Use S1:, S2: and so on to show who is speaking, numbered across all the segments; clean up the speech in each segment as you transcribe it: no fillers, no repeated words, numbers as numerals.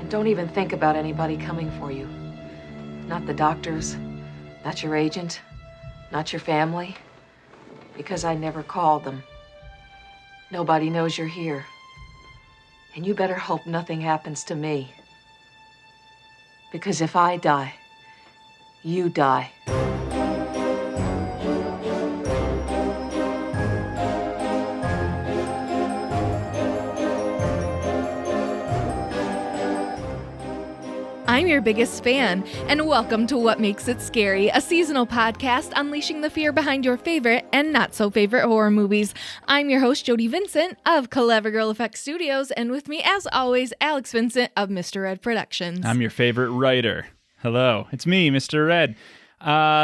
S1: Don't even think about anybody coming for you. Not the doctors, not your agent, not your family, because I never called them. Nobody knows you're here. And you better hope nothing happens to me. Because if I die, you die.
S2: I'm your biggest fan, and welcome to What Makes It Scary, a seasonal podcast unleashing the fear behind your favorite and not so favorite horror movies. I'm your host, Jody Vincent of Clever Girl Effects Studios, and with me, as always, Alex Vincent of Mr. Red Productions.
S3: I'm your favorite writer. Hello, it's me, Mr. Red.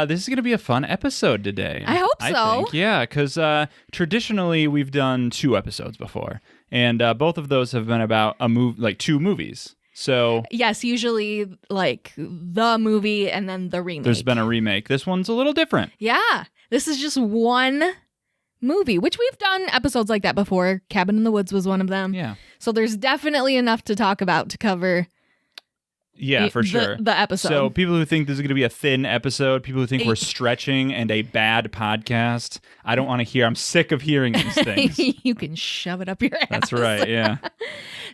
S3: This is going to be a fun episode today.
S2: I hope so.
S3: I think, yeah, because traditionally we've done 2 episodes before, and both of those have been about two movies. So
S2: yes, usually like the movie and then the remake.
S3: There's been a remake. This one's a little different.
S2: Yeah, this is just one movie, which we've done episodes like that before. Cabin in the Woods was one of them.
S3: Yeah.
S2: So there's definitely enough to talk about to cover.
S3: Yeah, for sure.
S2: The episode.
S3: So people who think this is going to be a thin episode, people who think we're stretching and a bad podcast, I don't want to hear. I'm sick of hearing these things.
S2: You can shove it up your ass.
S3: That's right, yeah.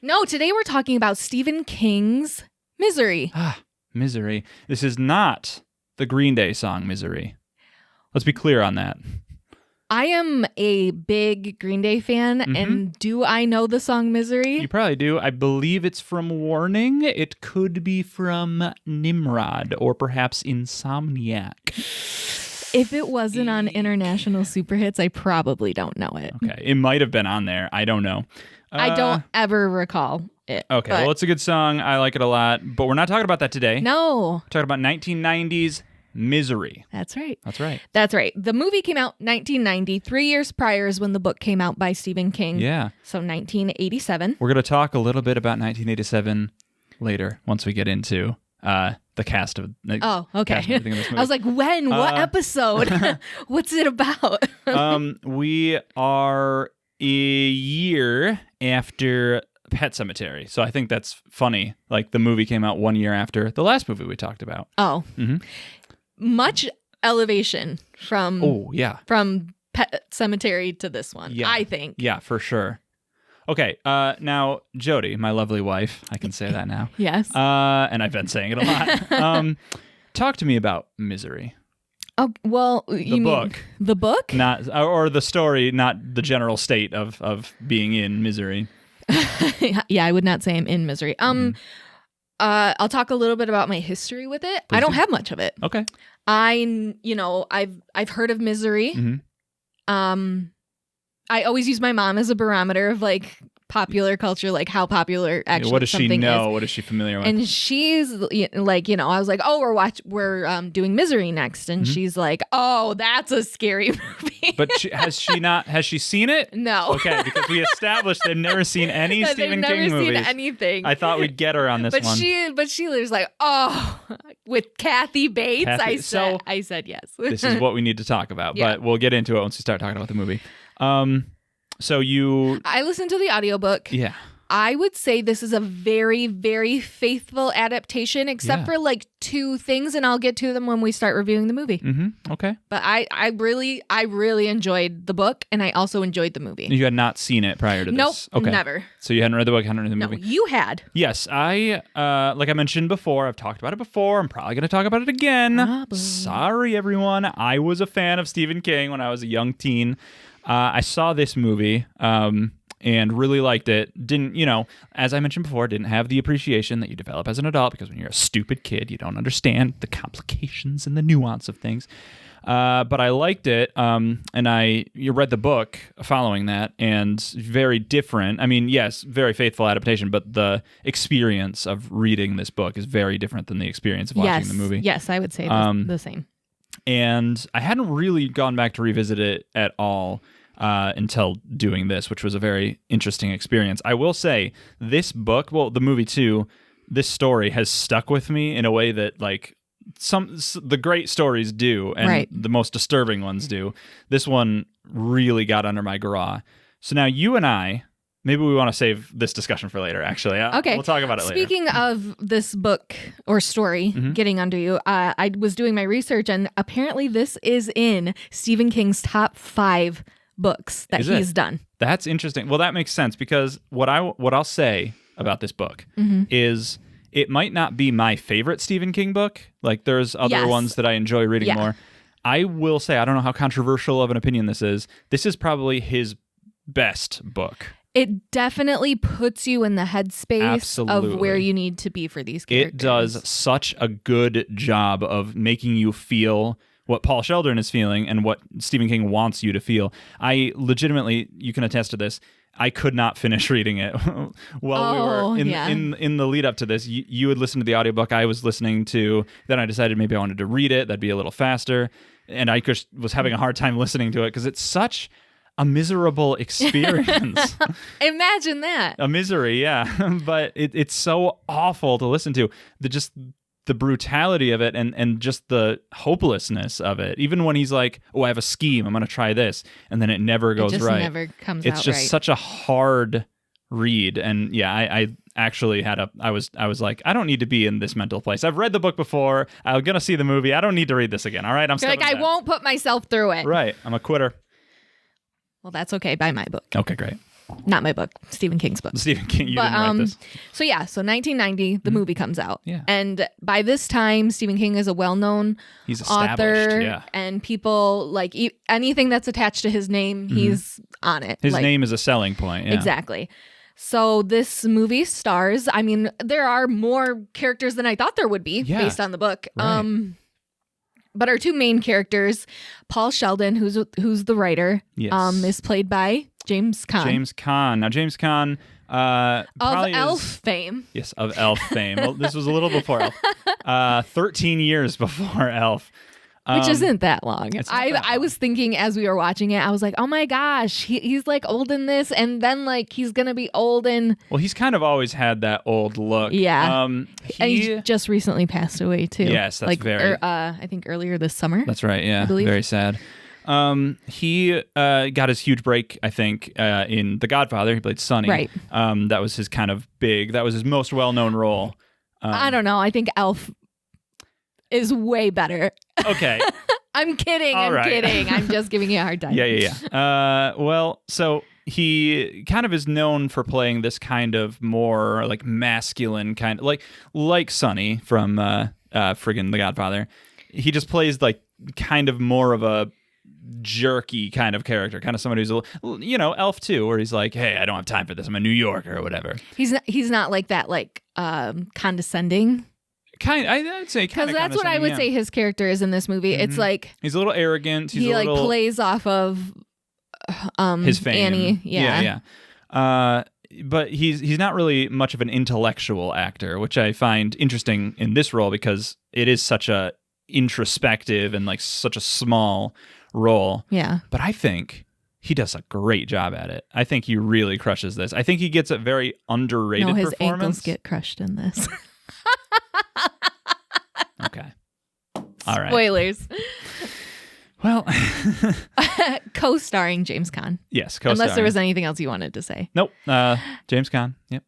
S2: No, today we're talking about Stephen King's Misery.
S3: Misery. This is not the Green Day song Misery. Let's be clear on that.
S2: I am a big Green Day fan, and do I know the song Misery?
S3: You probably do. I believe it's from Warning. It could be from Nimrod or perhaps Insomniac.
S2: If it wasn't on International Super Hits, I probably don't know it.
S3: Okay, it might have been on there. I don't know.
S2: I don't ever recall it.
S3: Okay, well, it's a good song. I like it a lot, but we're not talking about that today.
S2: No.
S3: We're talking about 1990's Misery.
S2: That's right.
S3: That's right.
S2: That's right. The movie came out 1990. 3 years prior is when the book came out by Stephen King.
S3: Yeah.
S2: So 1987.
S3: We're going to talk a little bit about 1987 later once we get into the cast of
S2: Oh, okay.
S3: cast and everything in this movie.
S2: I was like, when? What episode? What's it about?
S3: We are a year after Pet Sematary. So I think that's funny. Like the movie came out 1 year after the last movie we talked about.
S2: Oh. Much elevation from Pet Sematary to this one, I think.
S3: Yeah, for sure. Okay, now, Jody, my lovely wife, I can say that now.
S2: Yes.
S3: And I've been saying it a lot. Talk to me about Misery.
S2: Oh, well, you
S3: book.
S2: mean the book?
S3: Not, or the story, not the general state of being in misery.
S2: Yeah, I would not say I'm in misery. I'll talk a little bit about my history with it.
S3: Please
S2: I don't
S3: do.
S2: have much of it.
S3: Okay.
S2: I've heard of Misery. I always use my mom as a barometer of like popular culture, like how popular actually
S3: What does she
S2: something
S3: know?
S2: is.
S3: What is she familiar with?
S2: And she's like, I was like, oh, we're doing Misery next, and she's like, oh, that's a scary movie.
S3: But has she seen it?
S2: No.
S3: Okay, because we established they've never seen any Stephen King movies.
S2: They've never seen anything.
S3: I thought we'd get her on this one.
S2: But she was like, oh, with Kathy Bates. I said yes.
S3: This is what we need to talk about,
S2: Yeah.
S3: but we'll get into it once we start talking about the movie.
S2: I listened to the audiobook.
S3: Yeah.
S2: I would say this is a very, very faithful adaptation, except for like 2 things, and I'll get to them when we start reviewing the movie.
S3: Okay.
S2: But I really enjoyed the book, and I also enjoyed the movie.
S3: You had not seen it prior to this?
S2: Nope,
S3: Okay.
S2: never.
S3: So you hadn't read the book, hadn't read the
S2: No,
S3: movie?
S2: you had.
S3: Yes, I, like I mentioned before, I've talked about it before. I'm probably going to talk about it again.
S2: Probably.
S3: Sorry, everyone. I was a fan of Stephen King when I was a young teen. I saw this movie and really liked it. Didn't, as I mentioned before, didn't have the appreciation that you develop as an adult because when you're a stupid kid, you don't understand the complications and the nuance of things. But I liked it, and you read the book following that, and very different. I mean, yes, very faithful adaptation, but the experience of reading this book is very different than the experience of watching the movie.
S2: Yes, I would say the same.
S3: And I hadn't really gone back to revisit it at all until doing this, which was a very interesting experience. I will say, this book, well, the movie too, this story has stuck with me in a way that, like, the great stories do, and the most disturbing ones do. This one really got under my graw. So now you and I maybe we want to save this discussion for later, actually.
S2: Okay.
S3: We'll talk about it later.
S2: Speaking of this book or story getting under you, I was doing my research, and apparently this is in Stephen King's top 5 books that he's done.
S3: That's interesting. Well, that makes sense, because what I'll say about this book is it might not be my favorite Stephen King book. Like, there's other ones that I enjoy reading more. I will say, I don't know how controversial of an opinion this is. This is probably his best book.
S2: It definitely puts you in the headspace of where you need to be for these characters.
S3: It does such a good job of making you feel what Paul Sheldon is feeling and what Stephen King wants you to feel. I legitimately, you can attest to this, I could not finish reading it while we were in the lead up to this. You would listen to the audiobook I was listening to. Then I decided maybe I wanted to read it. That'd be a little faster. And I just was having a hard time listening to it because it's such a miserable experience.
S2: Imagine that.
S3: A misery, yeah. But it's so awful to listen to. The brutality of it and just the hopelessness of it. Even when he's like, oh, I have a scheme, I'm going to try this. And then it never goes right.
S2: It just never comes out right.
S3: It's just such a hard read. And yeah, I actually I was like, I don't need to be in this mental place. I've read the book before. I'm going to see the movie. I don't need to read this again. All right,
S2: You're like, I won't put myself through it.
S3: Right. I'm a quitter.
S2: Well, that's okay. Buy my book.
S3: Okay, great.
S2: Not my book, Stephen King's book.
S3: Stephen King, you didn't write this.
S2: So 1990, the movie comes out.
S3: Yeah.
S2: And by this time, Stephen King is a well-known author. And people, like, anything that's attached to his name, he's on it.
S3: His name is a selling point. Yeah.
S2: Exactly. So this movie stars, I mean, there are more characters than I thought there would be based on the book.
S3: Right.
S2: But our 2 main characters, Paul Sheldon, who's the writer, is played by James Caan.
S3: James Caan. Now, James Caan
S2: of Elf fame.
S3: Yes, of Elf fame. Well, this was a little before Elf. 13 years before Elf.
S2: Which isn't that long.
S3: I
S2: was thinking as we were watching it, I was like, oh my gosh, he's like old in this, and then like he's gonna be old in.
S3: Well, he's kind of always had that old look.
S2: Yeah. And he just recently passed away too.
S3: Yes, that's
S2: I think earlier this summer.
S3: That's right. Yeah. Very sad. He got his huge break, I think, in The Godfather. He played Sonny.
S2: Right.
S3: That was his kind of that was his most well-known role.
S2: I don't know. I think Elf is way better.
S3: Okay.
S2: I'm kidding. Kidding. I'm just giving you a hard time.
S3: Yeah. Well, so he kind of is known for playing this kind of more like masculine kind of like Sonny from friggin' The Godfather. He just plays like kind of more of a jerky kind of character, kind of someone who's Elf too, where he's like, hey, I don't have time for this. I'm a New Yorker or whatever.
S2: He's not like that, like condescending.
S3: I'd say
S2: because that's what I would say his character is in this movie. It's like
S3: he's a little arrogant.
S2: He plays off of
S3: his fame.
S2: Annie.
S3: Yeah. But he's not really much of an intellectual actor, which I find interesting in this role because it is such a introspective and like such a small role.
S2: Yeah.
S3: But I think he does a great job at it. I think he really crushes this. I think he gets a very underrated
S2: his
S3: performance.
S2: Ankles get crushed in this.
S3: Okay. All right.
S2: Spoilers.
S3: Well,
S2: co-starring James Caan.
S3: Yes, co-starring.
S2: Unless there was anything else you wanted to say.
S3: Nope. James Caan. Yep.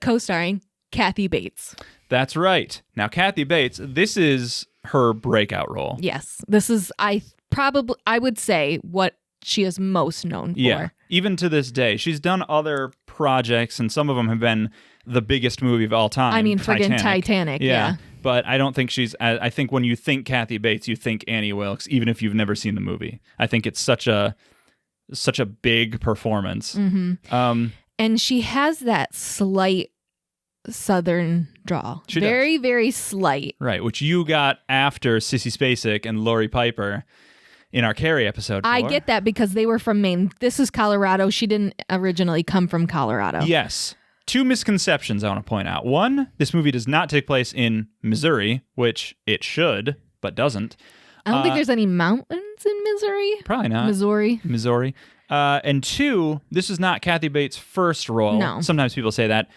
S2: Co-starring Kathy Bates.
S3: That's right. Now, Kathy Bates, this is her breakout role.
S2: Yes. This is, I would say, what she is most known for.
S3: Yeah. Even to this day. She's done other projects, and some of them have been the biggest movie of all time.
S2: I mean, friggin' Titanic. Yeah.
S3: But I don't think I think when you think Kathy Bates, you think Annie Wilkes, even if you've never seen the movie. I think it's such a big performance.
S2: Mm-hmm. And she has that slight Southern drawl. Very, very slight.
S3: Right, which you got after Sissy Spacek and Lori Piper in our Carrie episode.
S2: I get that because they were from Maine. This is Colorado. She didn't originally come from Colorado.
S3: Yes. 2 misconceptions I want to point out. One, this movie does not take place in Missouri, which it should, but doesn't.
S2: I don't think there's any mountains in Missouri.
S3: Probably not. Missouri. And 2, this is not Kathy Bates' first role.
S2: No.
S3: Sometimes people say that.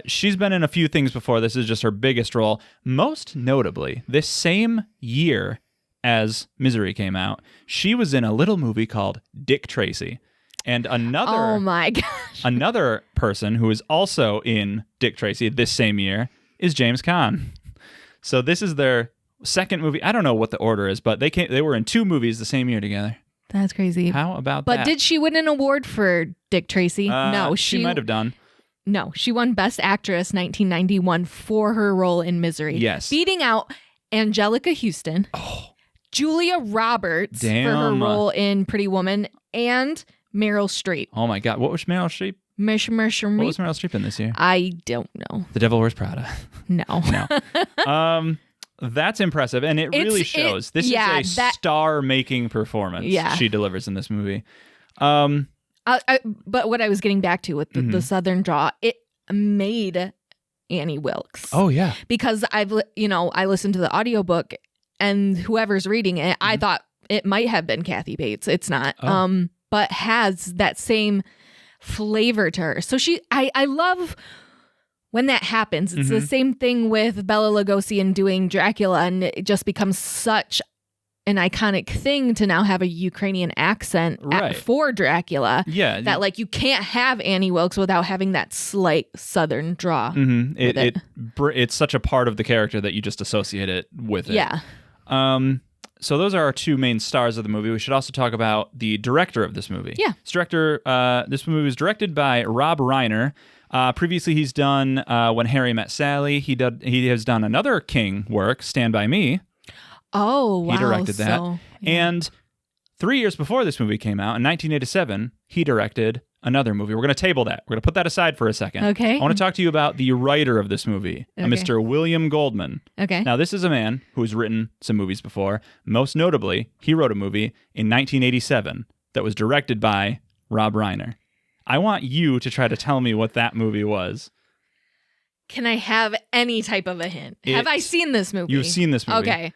S3: She's been in a few things before. This is just her biggest role. Most notably, this same year as Misery came out, she was in a little movie called Dick Tracy. And another
S2: Oh my gosh.
S3: another person who is also in Dick Tracy this same year is James Caan. So this is their second movie. I don't know what the order is, but they were in 2 movies the same year together.
S2: That's crazy.
S3: How about
S2: But
S3: that?
S2: did she win an award for Dick Tracy? No,
S3: she might have done.
S2: No, she won Best Actress 1991 for her role in Misery.
S3: Yes.
S2: Beating out Angelica Houston, Julia Roberts for her role in Pretty Woman, and Meryl Streep.
S3: Oh my God. What was Meryl Streep? What was Meryl Streep in this year?
S2: I don't know.
S3: The Devil Wears Prada.
S2: No.
S3: No. That's impressive, and it really shows. This is a star-making performance she delivers in this movie.
S2: But what I was getting back to with the Southern draw, it made Annie Wilkes.
S3: Oh yeah,
S2: because I listened to the audiobook, and whoever's reading it, I thought it might have been Kathy Bates. It's not. But has that same flavor to her. So I love when that happens. It's the same thing with Bela Lugosi and doing Dracula, and it just becomes such an iconic thing to now have a Ukrainian accent for Dracula.
S3: Yeah.
S2: That like you can't have Annie Wilkes without having that slight Southern draw.
S3: It's such a part of the character that you just associate it with it.
S2: Yeah.
S3: So those are our 2 main stars of the movie. We should also talk about the director of this movie.
S2: Yeah.
S3: This movie was directed by Rob Reiner. Previously, he's done When Harry Met Sally. He has done another King work, Stand By Me.
S2: Oh, wow.
S3: He directed that. And 3 years before this movie came out, in 1987, he directed another movie. We're going to table that. We're going to put that aside for a second.
S2: Okay.
S3: I want to talk to you about the writer of this movie, a Mr. William Goldman.
S2: Okay.
S3: Now, this is a man who's written some movies before. Most notably, he wrote a movie in 1987 that was directed by Rob Reiner. I want you to try to tell me what that movie was.
S2: Can I have any type of a hint? Have I seen this movie?
S3: You've seen this movie.
S2: Okay.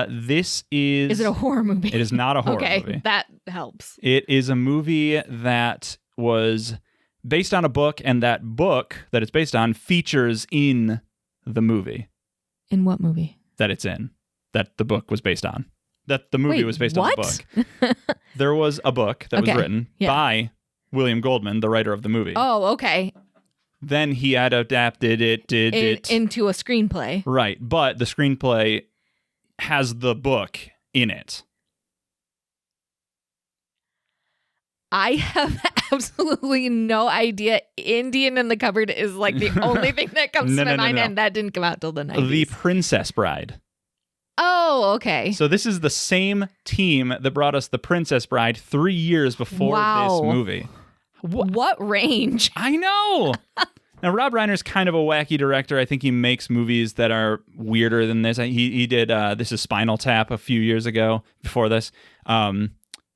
S3: This is...
S2: Is it a horror movie?
S3: It is not a horror movie.
S2: Okay, that helps.
S3: It is a movie that was based on a book, and that book that it's based on features in the movie.
S2: In what movie?
S3: That it's in. That the book was based on. That the movie was based on the book. There was a book that was written by William Goldman, the writer of the movie.
S2: Oh, okay.
S3: Then he had adapted it
S2: into a screenplay.
S3: Right, but the screenplay has the book in it.
S2: I have absolutely no idea. Indian in the Cupboard is like the only thing that comes to my mind, and that didn't come out till the 90s.
S3: The Princess Bride.
S2: Oh, okay.
S3: So this is the same team that brought us The Princess Bride 3 years before this movie.
S2: What range?
S3: I know. Now, Rob Reiner's kind of a wacky director. I think he makes movies that are weirder than this. He did This is Spinal Tap a few years ago before this.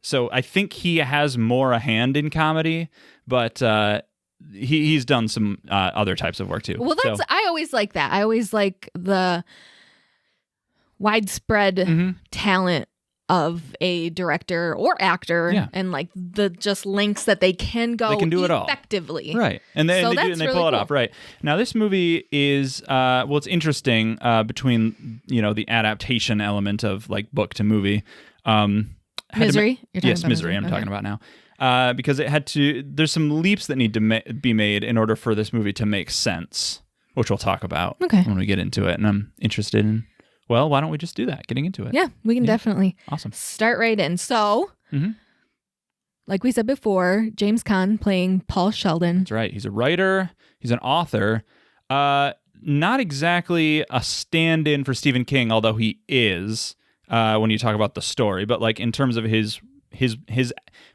S3: So I think he has more a hand in comedy, but he's done some other types of work too.
S2: Well, I always like that. I always like the widespread talent of a director or actor, and like the just links that they can go.
S3: They can do it
S2: effectively,
S3: all. Right? And they
S2: really
S3: pull it off. Right now, this movie is it's interesting between the adaptation element of like book to movie.
S2: Misery.
S3: Misery. I'm talking about now because it had to. There's some leaps that need to be made in order for this movie to make sense, which we'll talk about when we get into it. And I'm interested in. Well, why don't we just do that? Getting into it.
S2: Yeah, we can definitely.
S3: Awesome.
S2: Start right in. So, like we said before, James Caan playing Paul Sheldon.
S3: That's right. He's a writer. He's an author. Not exactly a stand-in for Stephen King, although he is when you talk about the story. But like in terms of his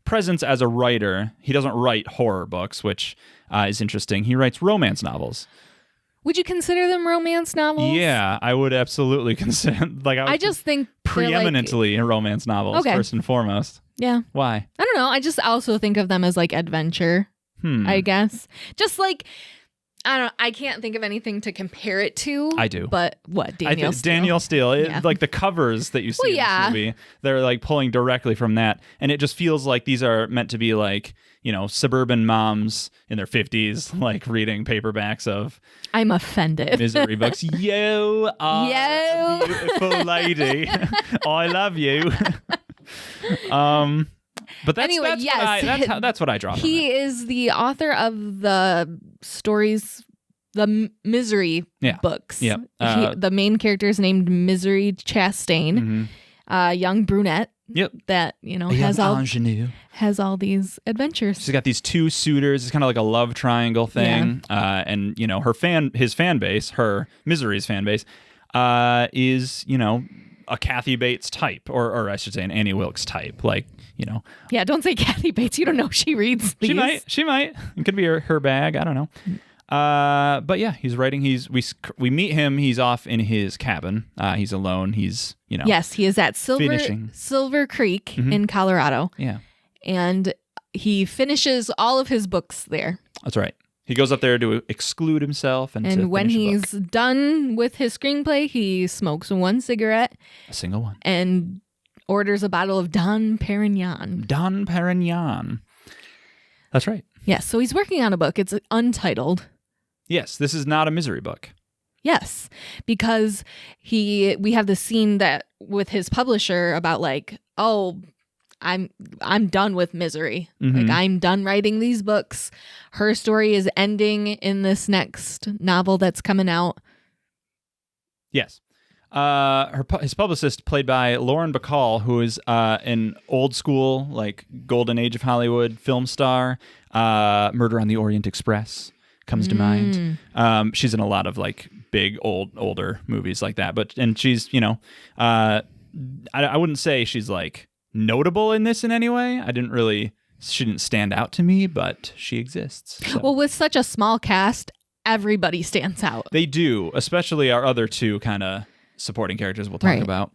S3: presence as a writer, he doesn't write horror books, which is interesting. He writes romance novels.
S2: Would you consider them romance novels?
S3: Yeah, I would absolutely consider.
S2: I just think
S3: preeminently in romance novels first and foremost.
S2: Yeah.
S3: Why?
S2: I don't know. I just also think of them as like adventure. I guess. Just like I can't think of anything to compare it to.
S3: I do.
S2: But what? Daniel Steele.
S3: Daniel Steele. Like the covers that you see in this movie, they're like pulling directly from that. And it just feels like these are meant to be like, suburban moms in their 50s, like reading paperbacks of
S2: I'm offended.
S3: Misery books. You are a beautiful lady. I love you. But that's
S2: Anyway,
S3: that's
S2: yes.
S3: that's what I draw. From
S2: He
S3: it.
S2: is the author of the stories, the Misery books.
S3: Yep.
S2: The main character is named Misery Chastain, young brunette.
S3: Yep.
S2: That has all these adventures.
S3: She's got these two suitors. It's kind of like a love triangle thing. And his fan base, her Misery's fan base, is a Kathy Bates type, or I should say an Annie Wilkes type. Like
S2: Yeah, don't say Kathy Bates. You don't know if she reads these.
S3: She might. It could be her bag. I don't know. But yeah, he's writing. We meet him. He's off in his cabin. He's alone. He's
S2: Yes, he is at Silver Creek in Colorado.
S3: Yeah,
S2: and he finishes all of his books there.
S3: That's right. He goes up there to exclude himself
S2: and when he's done with his screenplay, he smokes one cigarette,
S3: a single one,
S2: and orders a bottle of Dom Perignon.
S3: Dom Perignon. That's right.
S2: Yes, so he's working on a book. It's untitled.
S3: Yes, this is not a Misery book.
S2: Yes, because we have the scene that with his publisher about like, oh, I'm done with Misery. Like I'm done writing these books. Her story is ending in this next novel that's coming out.
S3: Yes. His publicist, played by Lauren Bacall, who is an old school, like golden age of Hollywood film star. Murder on the Orient Express comes to mind. She's in a lot of like big older movies like that. And she's I wouldn't say she's like notable in this in any way. She didn't stand out to me, but she exists. So.
S2: Well, with such a small cast, everybody stands out.
S3: They do, especially our other two kind of supporting characters we'll talk about.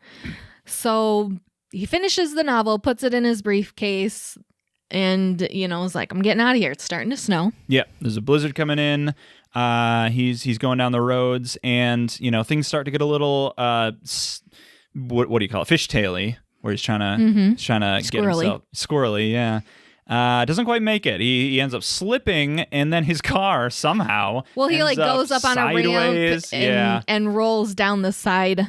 S2: So he finishes the novel, puts it in his briefcase, and is like, I'm getting out of here. It's starting to snow.
S3: Yep, there's a blizzard coming in. He's going down the roads, and things start to get a little what do you call it? Fishtaily, where he's trying to get himself squirrely. Yeah. Doesn't quite make it. He ends up slipping, and then his car somehow
S2: he like goes up on
S3: sideways.
S2: a ramp and rolls down the side.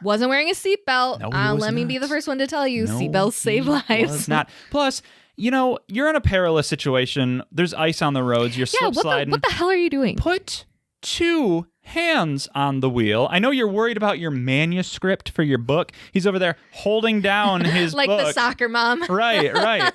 S2: Wasn't wearing a seatbelt.
S3: No,
S2: let me be the first one to tell you, seatbelts save lives.
S3: Was not. Plus, you're in a perilous situation. There's ice on the roads. You're slip sliding.
S2: What the hell are you doing?
S3: Put two hands on the wheel. I know you're worried about your manuscript for your book. He's over there holding down his
S2: like
S3: book.
S2: the soccer mom.
S3: Right.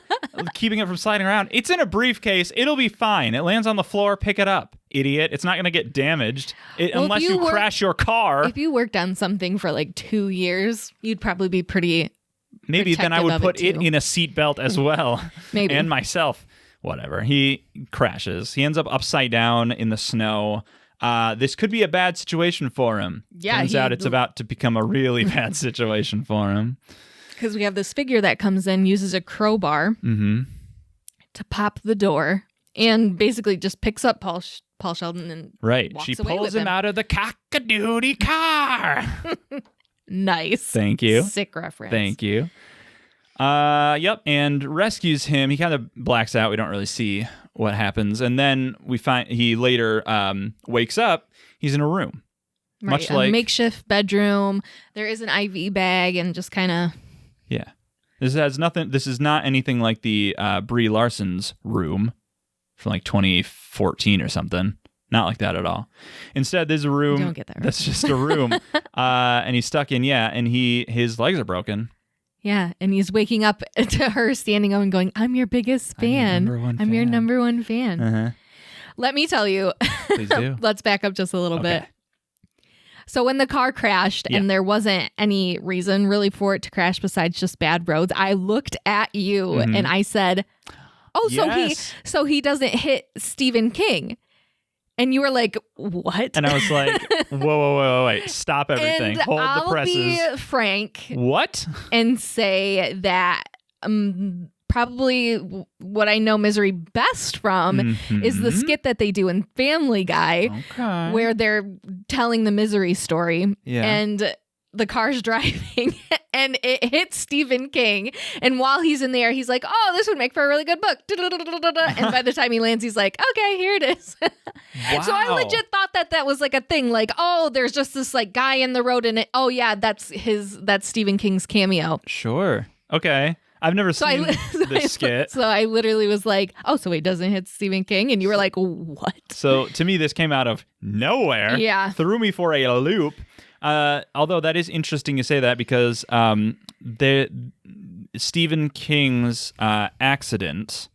S3: Keeping it from sliding around. It's in a briefcase. It'll be fine. It lands on the floor. Pick it up, idiot. It's not going to get damaged unless you crash your car.
S2: If you worked on something for like 2 years, you'd probably be pretty
S3: Maybe then I would put it in a seatbelt as well.
S2: Maybe.
S3: And myself. Whatever. He crashes. He ends up upside down in the snow. This could be a bad situation for him.
S2: Yeah,
S3: Turns out it's about to become a really bad situation for him.
S2: Because we have this figure that comes in, uses a crowbar to pop the door, and basically just picks up Paul Sheldon and walks
S3: She
S2: away
S3: pulls
S2: with
S3: him out of the cock-a-doodle car.
S2: Nice.
S3: Thank you.
S2: Sick reference.
S3: Thank you. Yep, and rescues him. He kind of blacks out. We don't really see what happens. And then we find he later wakes up. He's in a room.
S2: Right,
S3: much like
S2: a makeshift bedroom. There is an IV bag and just kind of...
S3: Yeah. This is not anything like the Brie Larson's room from like 2014 or something. Not like that at all. Instead, there's a room
S2: don't get that right.
S3: that's just a room. And he's stuck in, and his legs are broken.
S2: Yeah, and he's waking up to her standing up and going, I'm your biggest fan. I'm your number one fan.
S3: Uh-huh.
S2: Let me tell you.
S3: Please do.
S2: Let's back up just a little bit. So when the car crashed and there wasn't any reason really for it to crash besides just bad roads, I looked at you and I said, so he doesn't hit Stephen King. And you were like, what?
S3: And I was like, whoa, wait, stop everything.
S2: And
S3: Hold the presses.
S2: I'll be frank.
S3: What?
S2: And say that probably what I know Misery best from is the skit that they do in Family Guy, where they're telling the Misery story.
S3: Yeah.
S2: And the car's driving and it hits Stephen King. And while he's in there, he's like, oh, this would make for a really good book. And by the time he lands, he's like, okay, here it is.
S3: Wow.
S2: So I legit thought that was like a thing. Like, oh, there's just this like guy in the road and that's Stephen King's cameo.
S3: Sure. Okay. I've never seen this skit.
S2: So I literally was like, oh, so he doesn't hit Stephen King? And you were like, what?
S3: So to me, this came out of nowhere.
S2: Yeah.
S3: Threw me for a loop. Although that is interesting you say that because Stephen King's accident.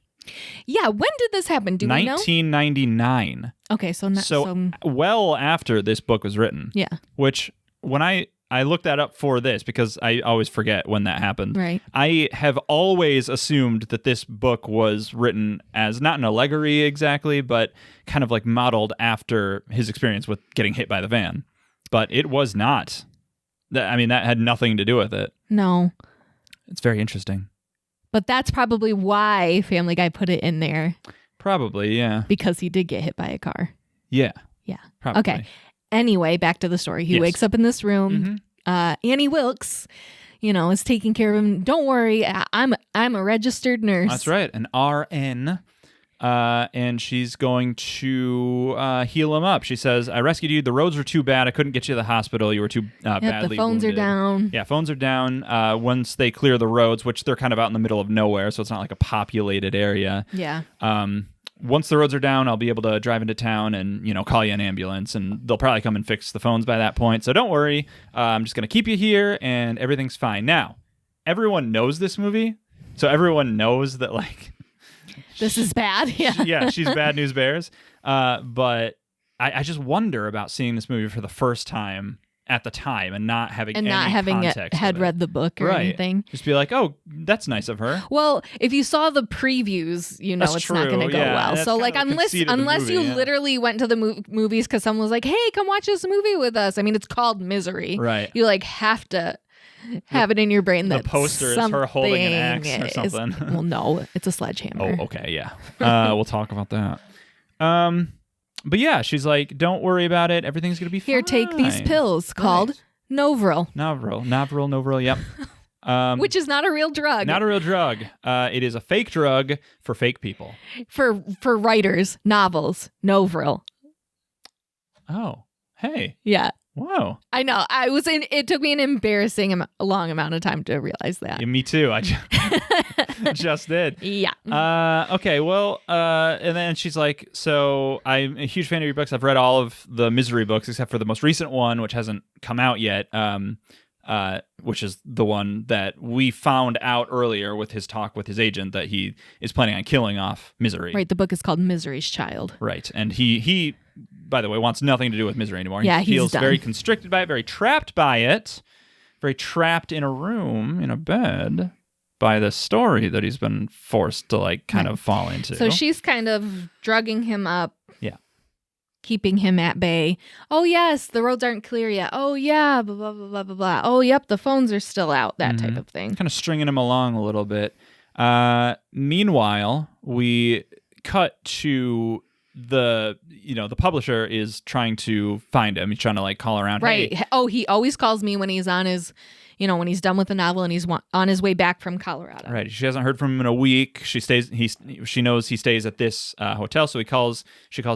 S2: Yeah, when did this happen? Do we know?
S3: 1999.
S2: Okay, so
S3: well after this book was written.
S2: Yeah.
S3: Which when I looked that up for this because I always forget when that happened.
S2: Right.
S3: I have always assumed that this book was written as not an allegory exactly, but kind of like modeled after his experience with getting hit by the van. But it was not. I mean, that had nothing to do with it.
S2: No.
S3: It's very interesting.
S2: But that's probably why Family Guy put it in there.
S3: Probably, yeah.
S2: Because he did get hit by a car.
S3: Yeah.
S2: Yeah.
S3: Probably.
S2: Okay. Anyway, back to the story. He wakes up in this room. Annie Wilkes, is taking care of him. Don't worry, I'm a registered nurse.
S3: That's right, an RN. And she's going to heal him up. She says, I rescued you. The roads were too bad. I couldn't get you to the hospital. You were too badly
S2: the phones
S3: wounded.
S2: are down.
S3: Yeah, phones are down. Once they clear the roads, which they're kind of out in the middle of nowhere, so it's not like a populated area.
S2: Yeah.
S3: Once the roads are down, I'll be able to drive into town and, call you an ambulance, and they'll probably come and fix the phones by that point. So don't worry. I'm just going to keep you here, and everything's fine. Now, everyone knows this movie, so everyone knows that,
S2: this is bad. Yeah.
S3: Yeah, she's Bad News Bears. But I just wonder about seeing this movie for the first time at the time and not having any context
S2: had read the book or anything.
S3: Just be like, oh, that's nice of her.
S2: Well, if you saw the previews,
S3: That's
S2: it's
S3: true.
S2: not going to go well. So unless you literally went to the movies because someone was like, hey, come watch this movie with us. I mean, it's called Misery.
S3: Right.
S2: You have to have it in your brain that
S3: the poster is her holding an axe or something.
S2: Well, no, it's a sledgehammer.
S3: Oh, okay, yeah. We'll talk about that. But yeah, she's like, don't worry about it. Everything's going to be fine.
S2: Here, take these pills called Novril.
S3: Novril, yep.
S2: Which is not a real drug.
S3: Not a real drug. It is a fake drug for fake people.
S2: For writers, novels, Novril.
S3: Oh, hey.
S2: Yeah.
S3: Whoa.
S2: I know. It took me an embarrassing long amount of time to realize that.
S3: Yeah, me too. I just did.
S2: Yeah.
S3: Okay. Well, and then she's like, so I'm a huge fan of your books. I've read all of the Misery books except for the most recent one, which hasn't come out yet. Which is the one that we found out earlier with his talk with his agent that he is planning on killing off Misery.
S2: Right. The book is called Misery's Child.
S3: Right. And he by the way, wants nothing to do with Misery anymore.
S2: Yeah,
S3: he feels
S2: done.
S3: very constricted by it, very trapped by it, very trapped in a room, in a bed, by the story that he's been forced to kind of fall into.
S2: So she's kind of drugging him up.
S3: Yeah.
S2: Keeping him at bay. Oh, yes, the roads aren't clear yet. Oh, yeah, blah, blah, blah, blah, blah, blah. Oh, yep, the phones are still out, that type of thing.
S3: Kind of stringing him along a little bit. Meanwhile, we cut to the publisher is trying to find him. He's trying to call around.
S2: Right.
S3: Hey.
S2: Oh, he always calls me when he's on his, when he's done with the novel and he's on his way back from Colorado.
S3: Right. She hasn't heard from him in a week. She knows he stays at this hotel, so she calls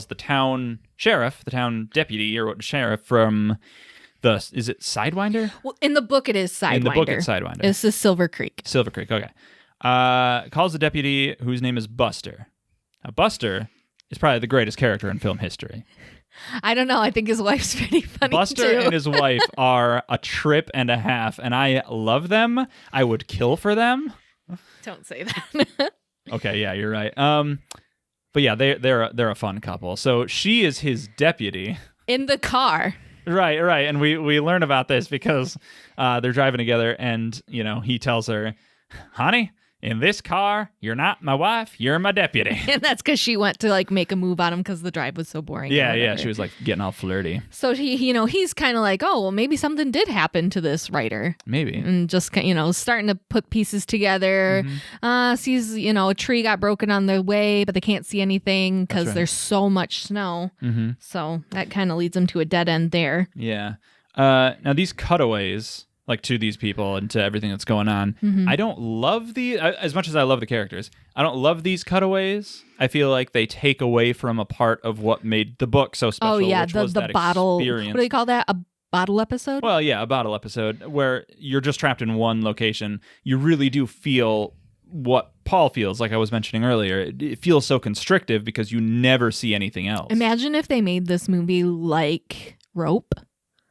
S3: the town sheriff, the town deputy or sheriff from is it Sidewinder?
S2: Well, in the book it is Sidewinder.
S3: In the book it's Sidewinder.
S2: This is Silver Creek.
S3: Silver Creek. Okay. Calls the deputy whose name is Buster. Now, Buster is probably the greatest character in film history.
S2: I don't know. I think his wife's pretty funny
S3: Buster
S2: too.
S3: and his wife are a trip and a half, and I love them. I would kill for them.
S2: Don't say that.
S3: Okay, yeah, you're right. But yeah, they're a fun couple. So she is his deputy
S2: in the car.
S3: Right, and we learn about this because they're driving together, and he tells her, "Honey, in this car, you're not my wife, you're my deputy."
S2: And that's because she went to make a move on him because the drive was so boring.
S3: Yeah, she was getting all flirty.
S2: So he's kind of like, oh, well, maybe something did happen to this writer.
S3: Maybe.
S2: And just, starting to put pieces together. Sees, a tree got broken on their way, but they can't see anything because there's so much snow. Mm-hmm. So that kind of leads them to a dead end there.
S3: Yeah. Now these cutaways, to these people and to everything that's going on. I don't love as much as I love the characters, I don't love these cutaways. I feel like they take away from a part of what made the book so special.
S2: Oh, yeah,
S3: which was that
S2: bottle
S3: experience.
S2: What do they call that? A bottle episode?
S3: Well, yeah, a bottle episode where you're just trapped in one location. You really do feel what Paul feels, like I was mentioning earlier. It feels so constrictive because you never see anything else.
S2: Imagine if they made this movie like Rope.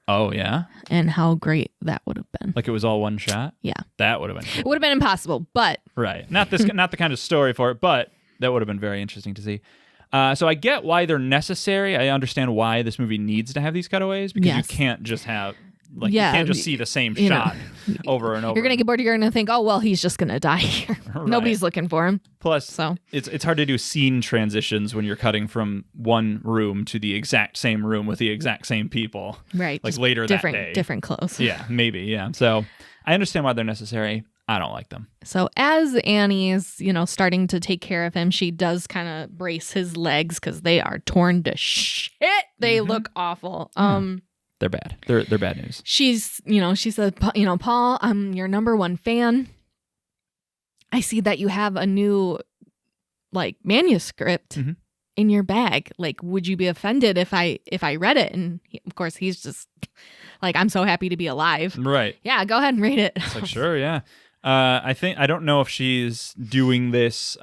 S3: Oh, yeah?
S2: And how great that would have been.
S3: Like it was all one shot?
S2: Yeah.
S3: That would have been cool.
S2: It would have been impossible, but...
S3: Right. Not the kind of story for it, but that would have been very interesting to see. So I get why they're necessary. I understand why this movie needs to have these cutaways, because you can't just have... Like, you can't just see the same shot over and over.
S2: You're going to get bored. You're going to think, oh, well, he's just going to die here. Right. Nobody's looking for him.
S3: Plus, it's hard to do scene transitions when you're cutting from one room to the exact same room with the exact same people.
S2: Right.
S3: Like later that day.
S2: Different clothes.
S3: Yeah, maybe, yeah. So I understand why they're necessary. I don't like them.
S2: So as Annie is, starting to take care of him, she does kind of brace his legs because they are torn to shit. They look awful.
S3: They're bad. They're bad news.
S2: She said, Paul, I'm your number one fan. I see that you have a new, manuscript in your bag. Like, would you be offended if I read it? And of course, he's just like, I'm so happy to be alive.
S3: Right.
S2: Yeah, go ahead and read it.
S3: It's like, sure, yeah. I don't know if she's doing this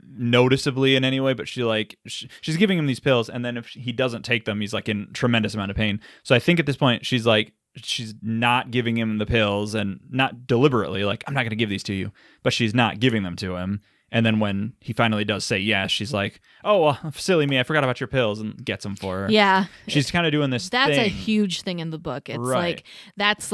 S3: noticeably in any way, but she's giving him these pills, and then if he doesn't take them, he's like in tremendous amount of pain. So I think at this point she's not giving him the pills, and not deliberately, like, I'm not going to give these to you, but she's not giving them to him. And then when he finally does say yes, she's like, oh, well, silly me, I forgot about your pills, and gets them for her.
S2: Yeah.
S3: She's kind of doing this
S2: That's
S3: thing.
S2: a huge thing in the book. It's
S3: right.
S2: that's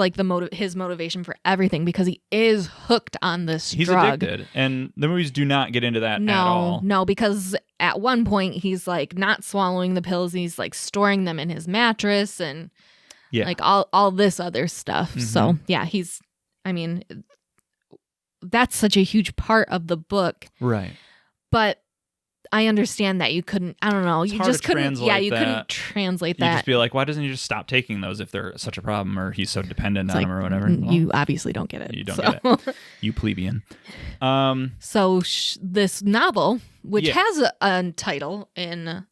S2: his motivation for everything, because he is hooked on this
S3: He's
S2: drug.
S3: addicted, and the movies do not get into that at all.
S2: No, because at one point he's not swallowing the pills, he's storing them in his mattress and all this other stuff. So yeah, that's such a huge part of the book.
S3: Right.
S2: But I understand that you couldn't, I don't know,
S3: it's
S2: you
S3: hard
S2: just
S3: to
S2: couldn't,
S3: translate
S2: couldn't translate
S3: You
S2: that.
S3: just be like, why doesn't he just stop taking those if they're such a problem, or he's so dependent on them or whatever?
S2: You obviously don't get it.
S3: You don't get it. You plebeian.
S2: So this novel, which has a title in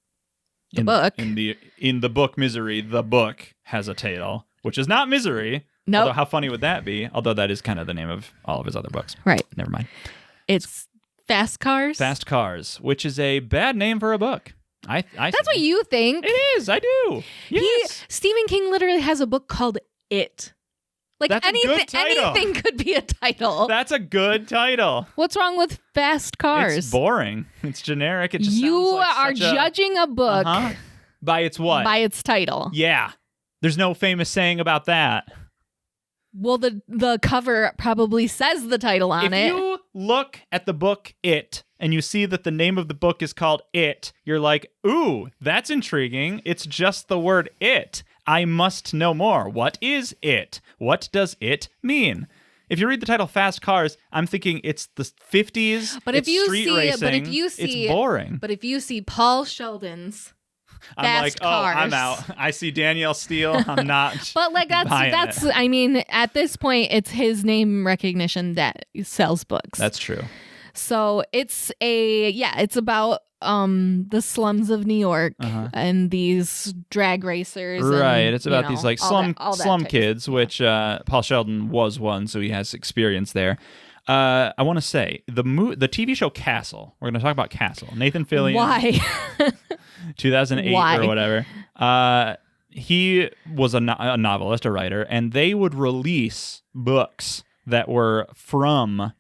S2: the book.
S3: In the book Misery, the book has a title, which is not Misery.
S2: No.
S3: Although how funny would that be? Although that is kind of the name of all of his other books.
S2: Right.
S3: Never mind.
S2: It's Fast Cars.
S3: Fast Cars, which is a bad name for a book. I
S2: That's what you think.
S3: It is. I do. Yes.
S2: Stephen King literally has a book called It.
S3: That's a good title.
S2: Anything could be a title.
S3: That's a good title.
S2: What's wrong with Fast Cars?
S3: It's boring. It's generic. It just
S2: you
S3: sounds like
S2: are judging a book
S3: by its what?
S2: By its title.
S3: Yeah. There's no famous saying about that.
S2: Well, the cover probably says the title on it.
S3: If you look at the book It, and you see that the name of the book is called It, you're like, ooh, that's intriguing. It's just the word It. I must know more. What is it? What does it mean? If you read the title Fast Cars, I'm thinking it's the 50s, street racing, it's boring.
S2: But if you see Paul Sheldon's
S3: I'm like,
S2: Cars.
S3: I'm out. I see Danielle Steele. I'm not.
S2: But that's
S3: it.
S2: I mean, at this point, it's his name recognition that sells books.
S3: That's true.
S2: So it's about the slums of New York and these drag racers.
S3: Right.
S2: And,
S3: it's about these slum kids, which Paul Sheldon was one, so he has experience there. I want to say the TV show Castle. We're going to talk about Castle. Nathan Fillion.
S2: Why?
S3: 2008 or whatever. He was a novelist, a writer, and they would release books that were from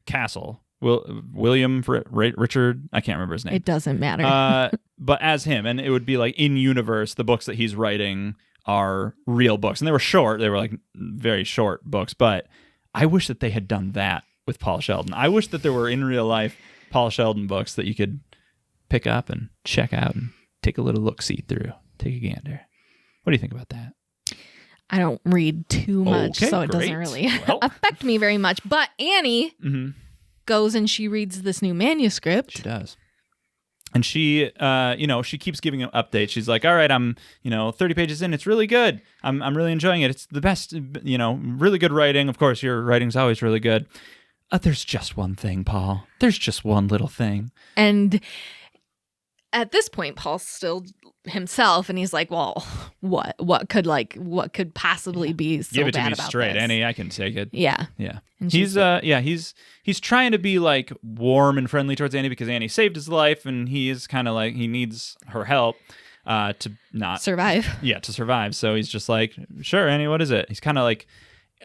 S3: Castle. William Richard, I can't remember his name.
S2: It doesn't matter.
S3: But as him, and it would be like in universe, the books that he's writing are real books, and they were short. They were like very short books, but I wish that they had done that with Paul Sheldon. I wish that there were in real life Paul Sheldon books that you could pick up and check out and take a little look-see through. Take a gander. What do you think about that?
S2: I don't read too much, so it doesn't really affect me very much. But Annie goes and she reads this new manuscript.
S3: She does. And she, she keeps giving him updates. She's like, all right, I'm, 30 pages in. It's really good. I'm really enjoying it. It's the best, really good writing. Of course, your writing's always really good. There's just one thing, Paul. There's just one little thing.
S2: And at this point, Paul's still himself, and he's like, well, what could possibly be so
S3: Give it
S2: bad
S3: to me
S2: about
S3: straight,
S2: this?
S3: Annie. I can take it.
S2: Yeah.
S3: Yeah.
S2: And
S3: He's trying to be like warm and friendly towards Annie because Annie saved his life, and he is kind of like he needs her help to not
S2: survive.
S3: Yeah, to survive. So he's just like, sure, Annie, what is it? He's kind of like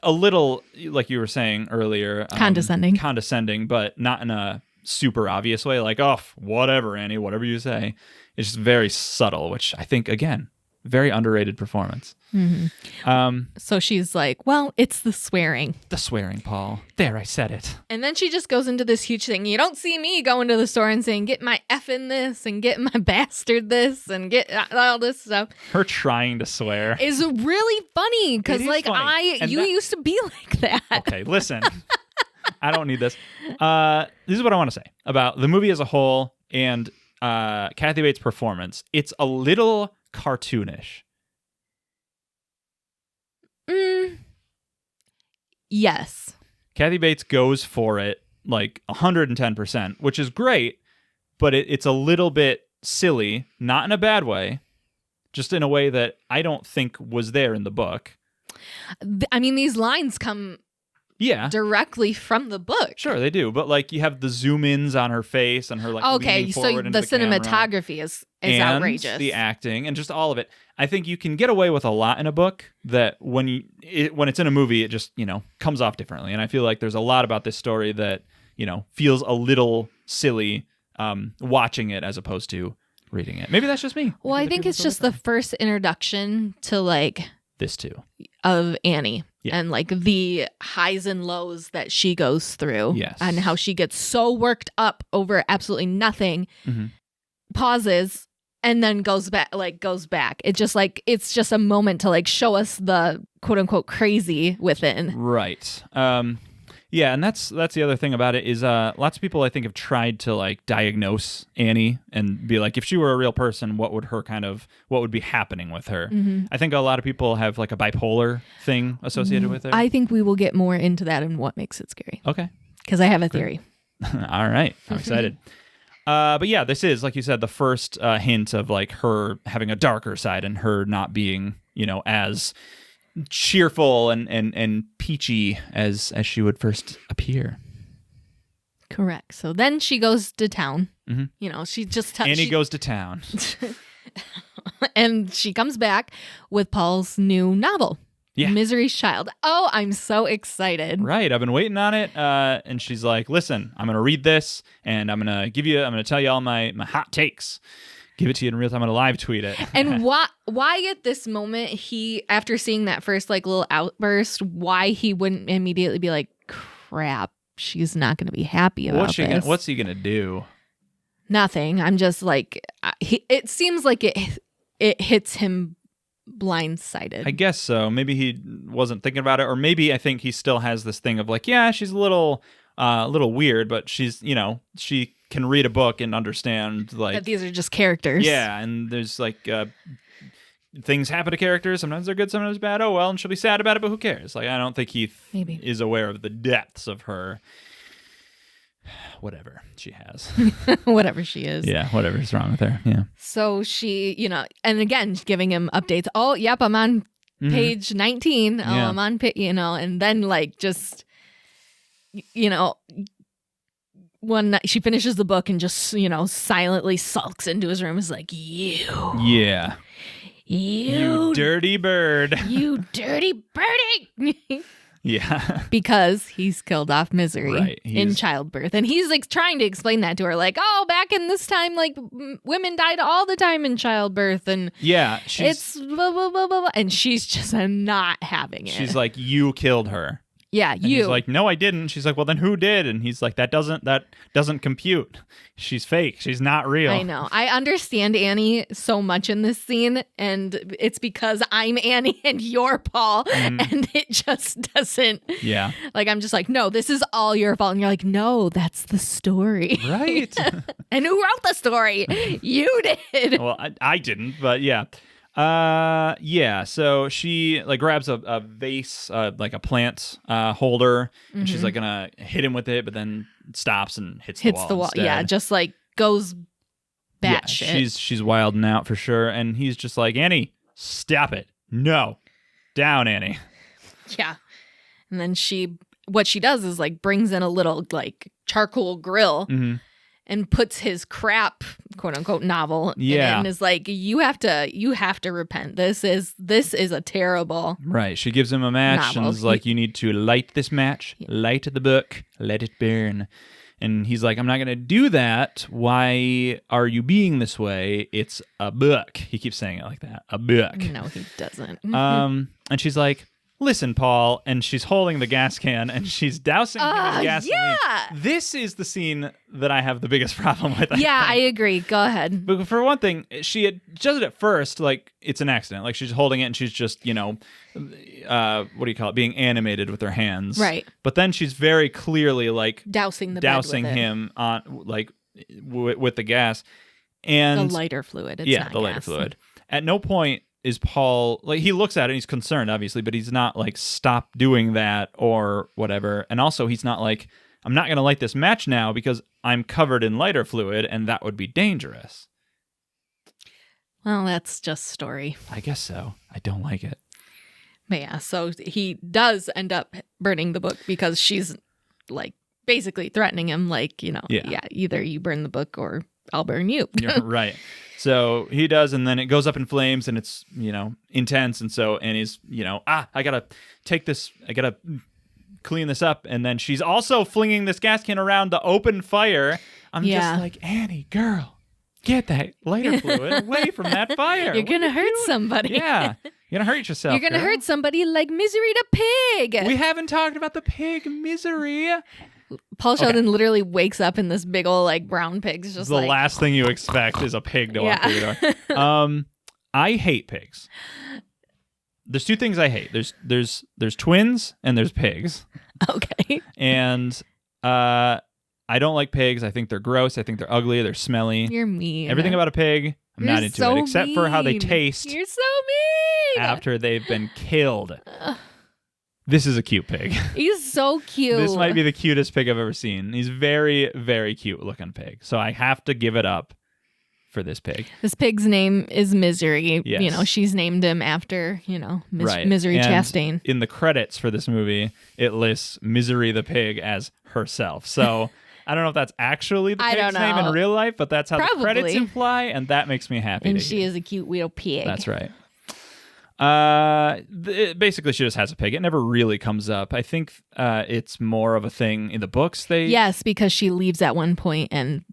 S3: a little, like you were saying earlier, condescending, but not in a super obvious way. Like, oh, whatever, Annie, whatever you say. It's just very subtle, which I think, again, very underrated performance.
S2: Mm-hmm. So she's like, well, it's the swearing.
S3: The swearing, Paul. There, I said it.
S2: And then she just goes into this huge thing. You don't see me going to the store and saying, get my effing this and get my bastard this and get all this stuff.
S3: Her trying to swear
S2: is really funny because, like,
S3: funny.
S2: you used to be like that.
S3: Okay, listen. I don't need this. This is what I want to say about the movie as a whole and Kathy Bates' performance. It's a little cartoonish.
S2: Yes.
S3: Kathy Bates goes for it like 110%, which is great, but it's a little bit silly, not in a bad way, just in a way that I don't think was there in the book.
S2: I mean, these lines come directly from the book.
S3: Sure, they do. But like you have the zoom ins on her face and her like leaning forward into
S2: the cinematography
S3: camera,
S2: is outrageous.
S3: The acting and just all of it. I think you can get away with a lot in a book that when it's in a movie, it just, comes off differently. And I feel like there's a lot about this story that, feels a little silly watching it as opposed to reading it. Maybe that's just me.
S2: Well, I think it's just the first introduction to like
S3: this too
S2: of Annie. Yeah. And like the highs and lows that she goes through.
S3: Yes.
S2: And how she gets so worked up over absolutely nothing, pauses, and then goes back. It's just a moment to like show us the quote unquote crazy within.
S3: Right. Yeah, and that's the other thing about it is lots of people I think have tried to like diagnose Annie and be like, if she were a real person, what would be happening with her? Mm-hmm. I think a lot of people have like a bipolar thing associated with her.
S2: I think we will get more into that in What Makes It Scary.
S3: Okay.
S2: Because I have a theory.
S3: All right. I'm excited. But yeah, this is, like you said, the first hint of like her having a darker side and her not being, as cheerful and peachy as she would first appear.
S2: Correct. So then she goes to town. Mm-hmm. She just
S3: Annie goes to town.
S2: And she comes back with Paul's new novel. Yeah. Misery's Child. Oh, I'm so excited.
S3: Right. I've been waiting on it. And she's like, listen, I'm going to read this and I'm going to tell you all my hot takes. Give it to you in real time. I'm going to live tweet it.
S2: And why at this moment after seeing that first like little outburst, why he wouldn't immediately be like, crap, she's not going to be happy about this.
S3: What's he going to do?
S2: Nothing. I'm just like, it seems like it hits him blindsided.
S3: I guess so. Maybe he wasn't thinking about it, or maybe I think he still has this thing of like, yeah, she's a little weird, but she's, she can read a book and understand like
S2: that these are just characters.
S3: Yeah, and there's like things happen to characters. Sometimes they're good, sometimes bad. Oh well, and she'll be sad about it, but who cares? Like I don't think he is aware of the depths of her. Whatever she has.
S2: Whatever she is.
S3: Yeah, whatever's wrong with her. Yeah.
S2: So she, and again, giving him updates. Oh, yep, I'm on page 19. Oh, yeah. I'm on, and then like just, one night she finishes the book and just, silently sulks into his room. Is like, you.
S3: Yeah. You dirty bird.
S2: You dirty birdie.
S3: Yeah.
S2: Because he's killed off Misery in childbirth. And he's like trying to explain that to her. Like, oh, back in this time, like women died all the time in childbirth. And
S3: yeah,
S2: it's blah, blah, blah, blah, blah. And she's just not having it.
S3: She's like, you killed her.
S2: Yeah,
S3: and he's like, no, I didn't. She's like, well, then who did? And he's like, that doesn't compute. She's fake. She's not real.
S2: I know. I understand Annie so much in this scene, and it's because I'm Annie and you're Paul, and it just doesn't.
S3: Yeah.
S2: Like, I'm just like, no, this is all your fault. And you're like, no, that's the story.
S3: Right.
S2: And who wrote the story? You did.
S3: Well, I didn't, but yeah. So she like grabs a vase, like a plant holder, and she's like gonna hit him with it, but then stops and hits the wall.
S2: Yeah, just like goes batshit.
S3: She's wilding out for sure. And he's just like, Annie, stop it. No. Down, Annie.
S2: Yeah. And then what she does is like brings in a little like charcoal grill and puts his crap, quote unquote, novel in it and is like, you have to repent. This is a terrible.
S3: Right. She gives him a match
S2: novel.
S3: and is like, you need to light this match, light the book, let it burn. And he's like, I'm not going to do that. Why are you being this way? It's a book. He keeps saying it like that. A book.
S2: No, he doesn't.
S3: And she's like, listen, Paul. And she's holding the gas can and she's dousing him in gasoline.
S2: Yeah.
S3: This is the scene that I have the biggest problem with.
S2: I agree. Go ahead.
S3: But for one thing, she does it at first like it's an accident. Like she's holding it and she's just, what do you call it? Being animated with her hands.
S2: Right.
S3: But then she's very clearly like
S2: dousing bed with
S3: him on like with the gas. And
S2: the lighter fluid. It's not
S3: the lighter
S2: gas.
S3: fluid. At no point is Paul like he looks at it and he's concerned, obviously, but he's not like stop doing that or whatever. And also he's not like, I'm not going to light this match now because I'm covered in lighter fluid and that would be dangerous.
S2: Well, that's just story.
S3: I guess so. I don't like it.
S2: But yeah, so he does end up burning the book because she's like basically threatening him like, either you burn the book or I'll burn you.
S3: You're right. So he does, and then it goes up in flames, and it's, intense. And so Annie's, I got to take this, I got to clean this up. And then she's also flinging this gas can around the open fire. I'm just like, Annie, girl, get that lighter fluid away from that fire.
S2: You're going to hurt somebody.
S3: Yeah. You're going to hurt yourself.
S2: You're going to hurt somebody like Misery the pig.
S3: We haven't talked about the pig Misery.
S2: Paul Sheldon literally wakes up in this big old like brown pig. It's just
S3: the last thing you expect is a pig to walk through the door. I hate pigs. There's two things I hate. There's twins and there's pigs.
S2: Okay.
S3: And I don't like pigs. I think they're gross. I think they're ugly. They're smelly.
S2: You're mean.
S3: Everything about a pig, I'm not into
S2: so
S3: it, except for how they taste.
S2: You're so mean.
S3: After they've been killed. This is a cute pig.
S2: He's so cute.
S3: This might be the cutest pig I've ever seen. He's very, very cute looking pig. So I have to give it up for this pig.
S2: This pig's name is Misery.
S3: Yes.
S2: She's named him after,
S3: Right.
S2: Misery
S3: And
S2: Chastain.
S3: In the credits for this movie, it lists Misery the pig as herself. So I don't know if that's actually the pig's name in real life, but that's how the credits imply, and that makes me happy.
S2: And she is a cute little pig.
S3: That's right. Basically, she just has a pig. It never really comes up. I think it's more of a thing in the books.
S2: Yes, because she leaves at one point and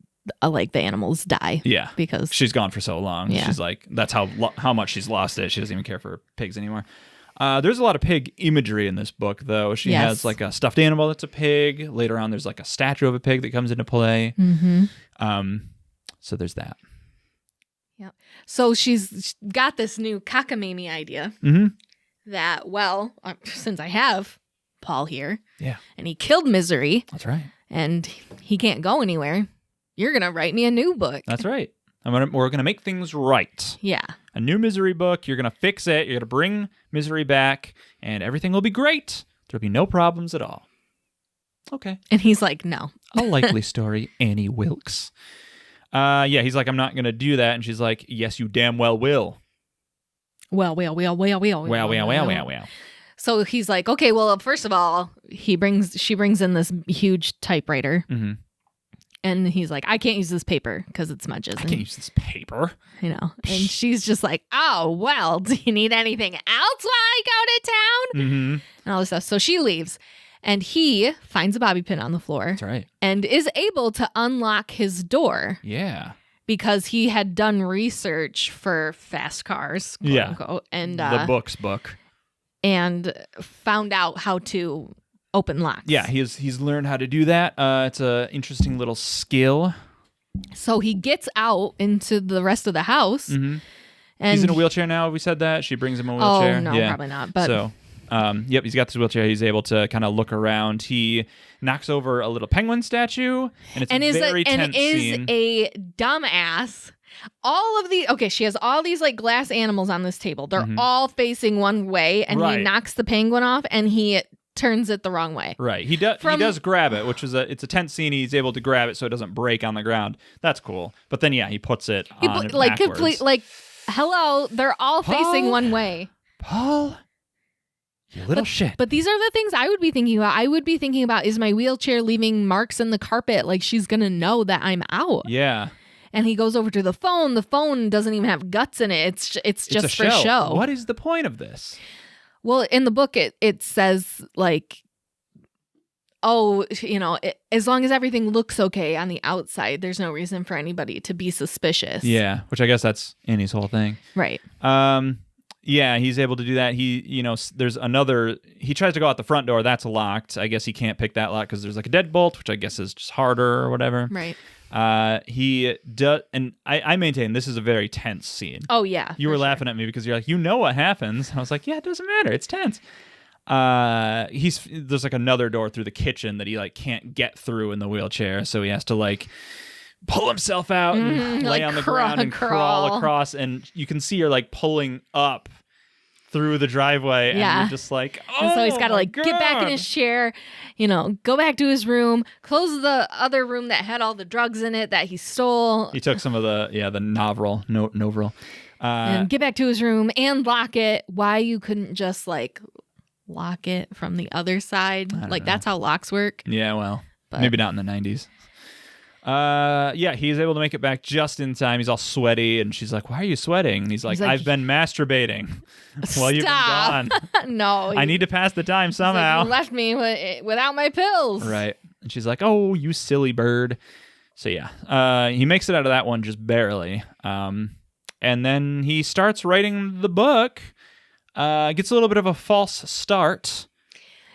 S2: like the animals die.
S3: Yeah,
S2: because
S3: she's gone for so long.
S2: Yeah.
S3: She's like, that's how much she's lost it. She doesn't even care for pigs anymore. There's a lot of pig imagery in this book, though. She has like a stuffed animal that's a pig. Later on, there's like a statue of a pig that comes into play.
S2: Mm-hmm.
S3: So there's that.
S2: Yeah. So she's got this new cockamamie idea that, since I have Paul here, and he killed Misery.
S3: That's right.
S2: And he can't go anywhere. You're gonna write me a new book.
S3: That's right. We're gonna make things right.
S2: Yeah.
S3: A new Misery book. You're gonna fix it. You're gonna bring Misery back, and everything will be great. There'll be no problems at all. Okay.
S2: And he's like, no.
S3: A likely story, Annie Wilkes. He's like, I'm not going to do that. And she's like, yes, you damn well will.
S2: Well. So he's like, okay, well, first of all, she brings in this huge typewriter. Mm-hmm. And he's like, I can't use this paper because it smudges.
S3: I can't use this paper.
S2: And she's just like, oh, well, do you need anything else while I go to town?
S3: Mm-hmm.
S2: And all this stuff. So she leaves. And he finds a bobby pin on the floor.
S3: That's right.
S2: And is able to unlock his door.
S3: Yeah.
S2: Because he had done research for fast cars, quote unquote. And
S3: the book.
S2: And found out how to open locks.
S3: Yeah, he's learned how to do that. It's an interesting little skill.
S2: So he gets out into the rest of the house.
S3: Mm-hmm.
S2: And
S3: he's in a wheelchair now. Have we said that? She brings him a wheelchair.
S2: Oh, no, probably not. But
S3: so... he's got this wheelchair. He's able to kind of look around. He knocks over a little penguin statue, and it's a very tense scene.
S2: And is a dumbass. She has all these like glass animals on this table. They're all facing one way, and he knocks the penguin off, and he turns it the wrong way.
S3: Right. He does grab it, which is it's a tense scene. He's able to grab it so it doesn't break on the ground. That's cool. But then he puts it on
S2: like
S3: backwards.
S2: complete hello, they're all facing one way.
S3: Paul, you little shit.
S2: But these are the things I would be thinking about. I would be thinking about, is my wheelchair leaving marks in the carpet? Like, she's going to know that I'm out.
S3: Yeah.
S2: And he goes over to the phone. The phone doesn't even have guts in it. It's just for show.
S3: What is the point of this?
S2: Well, in the book, it says, like, as long as everything looks okay on the outside, there's no reason for anybody to be suspicious.
S3: Yeah, which I guess that's Annie's whole thing.
S2: Right.
S3: Yeah, he's able to do that. He tries to go out the front door. That's locked. I guess he can't pick that lock because there's like a deadbolt, which I guess is just harder or whatever.
S2: Right.
S3: He does, and I maintain this is a very tense scene.
S2: Oh, yeah.
S3: You were laughing at me because you're like, you know what happens. I was like, yeah, it doesn't matter. It's tense. There's like another door through the kitchen that he like can't get through in the wheelchair, so he has to like pull himself out and lay on the ground and crawl across, and you can see her like pulling up through the driveway, and you're just like, oh,
S2: and so he's got to like get back in his chair, go back to his room, close the other room that had all the drugs in it that he stole.
S3: He took some of the Novril.
S2: And get back to his room and lock it. Why you couldn't just like lock it from the other side? Like, that's how locks work.
S3: Yeah, well, maybe not in the 90s. He's able to make it back just in time. He's all sweaty, and she's like, why are you sweating? And he's like, I've been masturbating while you've been gone.
S2: No.
S3: I need to pass the time somehow.
S2: You left me without my pills.
S3: Right. And she's like, oh, you silly bird. So yeah, he makes it out of that one just barely. And then he starts writing the book. Gets a little bit of a false start.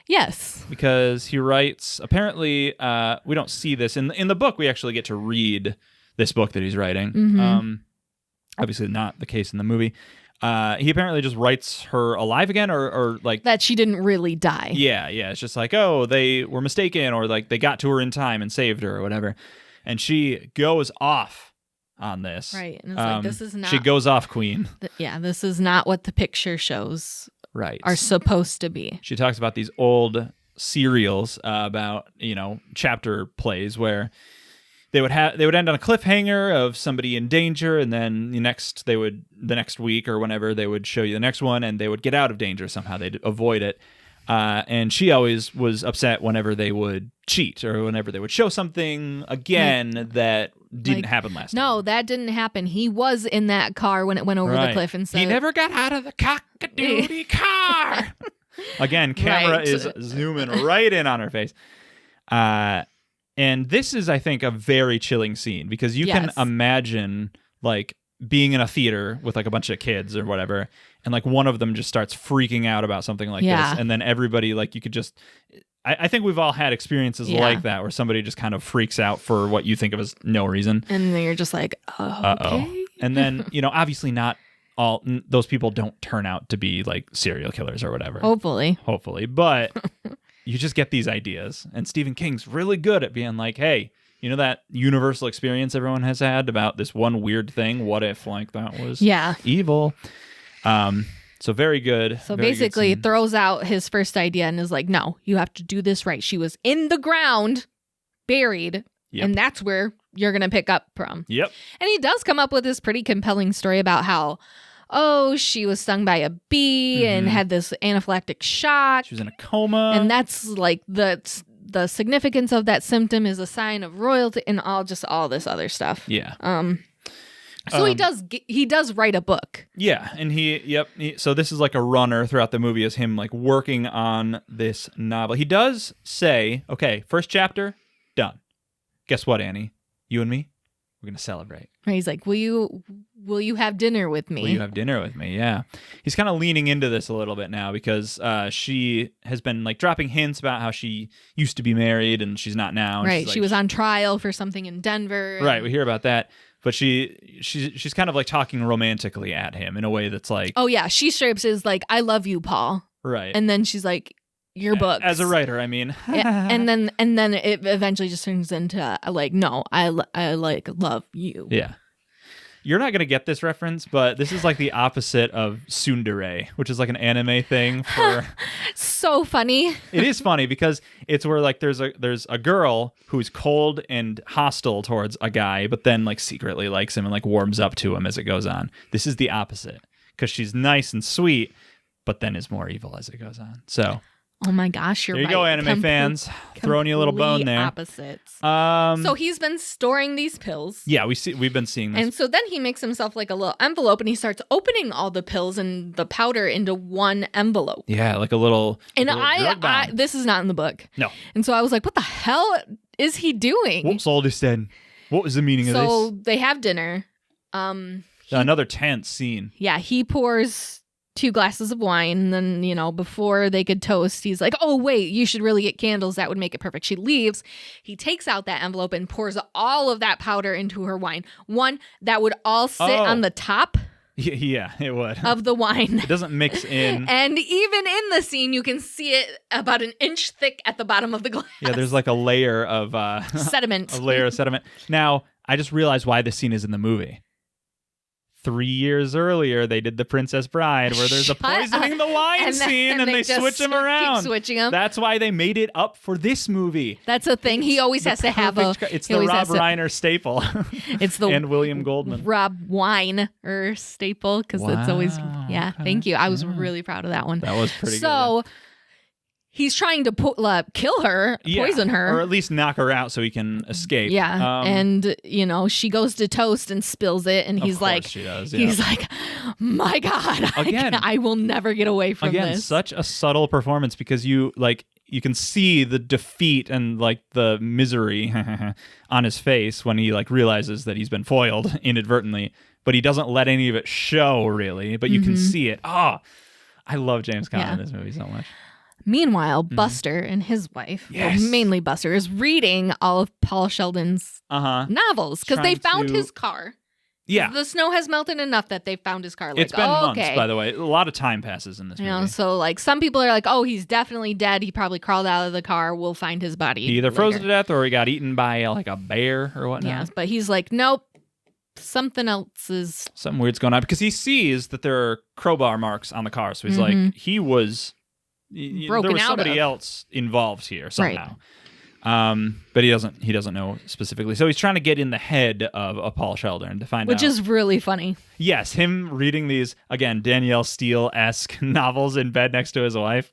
S2: Yes.
S3: Because he writes, apparently, we don't see this. In the book, we actually get to read this book that he's writing.
S2: Mm-hmm.
S3: Obviously not the case in the movie. He apparently just writes her alive again, or like...
S2: that she didn't really die.
S3: Yeah. It's just like, oh, they were mistaken, or like they got to her in time and saved her, or whatever. And she goes off on this.
S2: Right. And it's like, this is not...
S3: She goes off, Queen.
S2: This is not what the picture shows are supposed to be.
S3: She talks about these old serials about, chapter plays where they would end on a cliffhanger of somebody in danger, and then the next week or whenever they would show you the next one, and they would get out of danger somehow. They'd avoid it. And she always was upset whenever they would cheat or whenever they would show something again that didn't happen last time.
S2: No, that didn't happen. He was in that car when it went over the cliff and said...
S3: He never got out of the cock-a-doodle car. Again, camera is zooming right in on her face. And this is, I think, a very chilling scene because you can imagine like being in a theater with like a bunch of kids or whatever, and like one of them just starts freaking out about something like this, and then everybody, like, you could just... I think we've all had experiences like that where somebody just kind of freaks out for what you think of as no reason. And
S2: then you're just like, oh, okay.
S3: And then, obviously not all those people don't turn out to be like serial killers or whatever.
S2: Hopefully.
S3: But you just get these ideas. And Stephen King's really good at being like, hey, that universal experience everyone has had about this one weird thing? What if like that was evil? So very good.
S2: So
S3: very
S2: basically
S3: good
S2: throws out his first idea and is like, no, you have to do this right. She was in the ground, buried, and that's where you're going to pick up from.
S3: Yep.
S2: And he does come up with this pretty compelling story about how, she was stung by a bee and had this anaphylactic shock.
S3: She was in a coma.
S2: And that's like the significance of that symptom is a sign of royalty and all this other stuff.
S3: Yeah.
S2: So he does write a book.
S3: Yeah, and so this is like a runner throughout the movie is him like working on this novel. He does say, okay, first chapter, done. Guess what, Annie? You and me, we're going to celebrate.
S2: Right, he's like, will you have dinner with me?
S3: Will you have dinner with me? Yeah. He's kind of leaning into this a little bit now because she has been like dropping hints about how she used to be married and she's not now.
S2: Right, she was on trial for something in Denver.
S3: Right, we hear about that. But she's kind of like talking romantically at him in a way that's like...
S2: Oh, yeah. She straight up says like, I love you, Paul.
S3: Right.
S2: And then she's like, your books.
S3: As a writer, I mean.
S2: and then it eventually just turns into like, no, I like love you.
S3: Yeah. You're not gonna get this reference, but this is like the opposite of tsundere, which is like an anime thing for.
S2: So funny.
S3: It is funny because it's where like there's a girl who's cold and hostile towards a guy, but then like secretly likes him and like warms up to him as it goes on. This is the opposite because she's nice and sweet, but then is more evil as it goes on. So.
S2: Oh my gosh, you're
S3: there you
S2: right.
S3: go, anime fans. Throwing you a little bone there.
S2: Opposites. So he's been storing these pills.
S3: Yeah, we've been seeing this.
S2: And so then he makes himself like a little envelope and he starts opening all the pills and the powder into one envelope.
S3: Yeah, like a little.
S2: And
S3: little drug bomb.
S2: this is not in the book.
S3: No.
S2: And so I was like, what the hell is he doing?
S3: What's all this then? What was the meaning of this?
S2: So they have dinner.
S3: Another tense scene.
S2: Yeah, he pours 2 glasses of wine, and then, before they could toast, he's like, oh, wait, you should really get candles. That would make it perfect. She leaves. He takes out that envelope and pours all of that powder into her wine. One that would all sit on the top
S3: Yeah, it would.
S2: of the wine.
S3: It doesn't mix in.
S2: And even in the scene, you can see it about an inch thick at the bottom of the glass.
S3: Yeah, there's like a layer of
S2: sediment.
S3: A layer of sediment. Now, I just realized why this scene is in the movie. 3 years earlier, they did The Princess Bride, where there's a poisoning the wine scene, and they switch them around.
S2: Keep switching them.
S3: That's why they made it up for this movie.
S2: That's a thing. He always has to have a.
S3: It's the Rob Reiner staple.
S2: It's the
S3: and William Goldman.
S2: Rob Wine or staple because it's always. Yeah,
S3: okay.
S2: thank you. I was really proud of that one.
S3: That was pretty good.
S2: So. He's trying to kill her, poison her.
S3: Or at least knock her out so he can escape.
S2: Yeah. And, she goes to toast and spills it. And he's like,
S3: she does, yeah.
S2: He's like, my God,
S3: again,
S2: I will never get away from this.
S3: Again, such a subtle performance because you can see the defeat and like the misery on his face when he like realizes that he's been foiled inadvertently, but he doesn't let any of it show really, but you can see it. I love James Caan in this movie so much.
S2: Meanwhile, Buster and his wife,
S3: Yes.
S2: well, mainly Buster, is reading all of Paul Sheldon's novels because they found his car.
S3: Yeah.
S2: The snow has melted enough that they found his car. Like,
S3: It's been months, by the way. A lot of time passes in this movie.
S2: So like some people are like, oh, he's definitely dead. He probably crawled out of the car. We'll find his body.
S3: He either
S2: later.
S3: froze to death or he got eaten by like a bear or whatnot.
S2: Yes, but he's like, nope. Something else is...
S3: Something weird's going on because he sees that there are crowbar marks on the car. So he's like, he was...
S2: broken
S3: there was
S2: out
S3: somebody
S2: of.
S3: else involved here somehow. Right. But he doesn't know specifically. So he's trying to get in the head of a Paul Sheldon to find out.
S2: Which is really funny.
S3: Yes, him reading these, again, Danielle Steele-esque novels in bed next to his wife.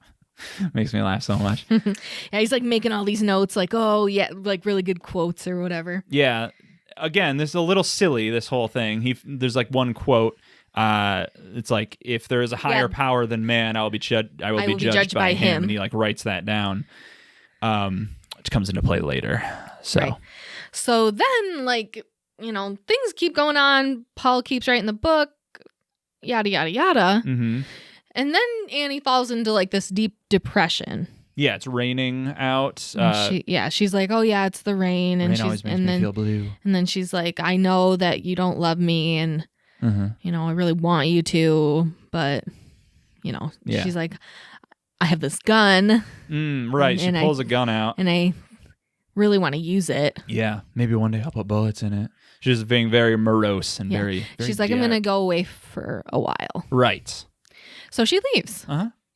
S3: Makes me laugh so much.
S2: Yeah, he's like making all these notes like, oh, yeah, like really good quotes or whatever.
S3: Yeah. Again, this is a little silly, this whole thing. There's like one quote. It's like, if there is a higher power than man, I will be judged by him. And he like writes that down, which comes into play later. So,
S2: right. So then like, things keep going on. Paul keeps writing the book, yada, yada, yada.
S3: Mm-hmm.
S2: And then Annie falls into like this deep depression.
S3: Yeah, it's raining out.
S2: She's like, oh yeah, it's the rain. And
S3: rain always makes me feel blue.
S2: And then she's like, I know that you don't love me and I really want you to, but she's like, I have this gun.
S3: Right. She pulls a gun out.
S2: And I really want to use it.
S3: Yeah. Maybe one day I'll put bullets in it. She's being very morose and very
S2: she's like, I'm going to go away for a while.
S3: Right.
S2: So she leaves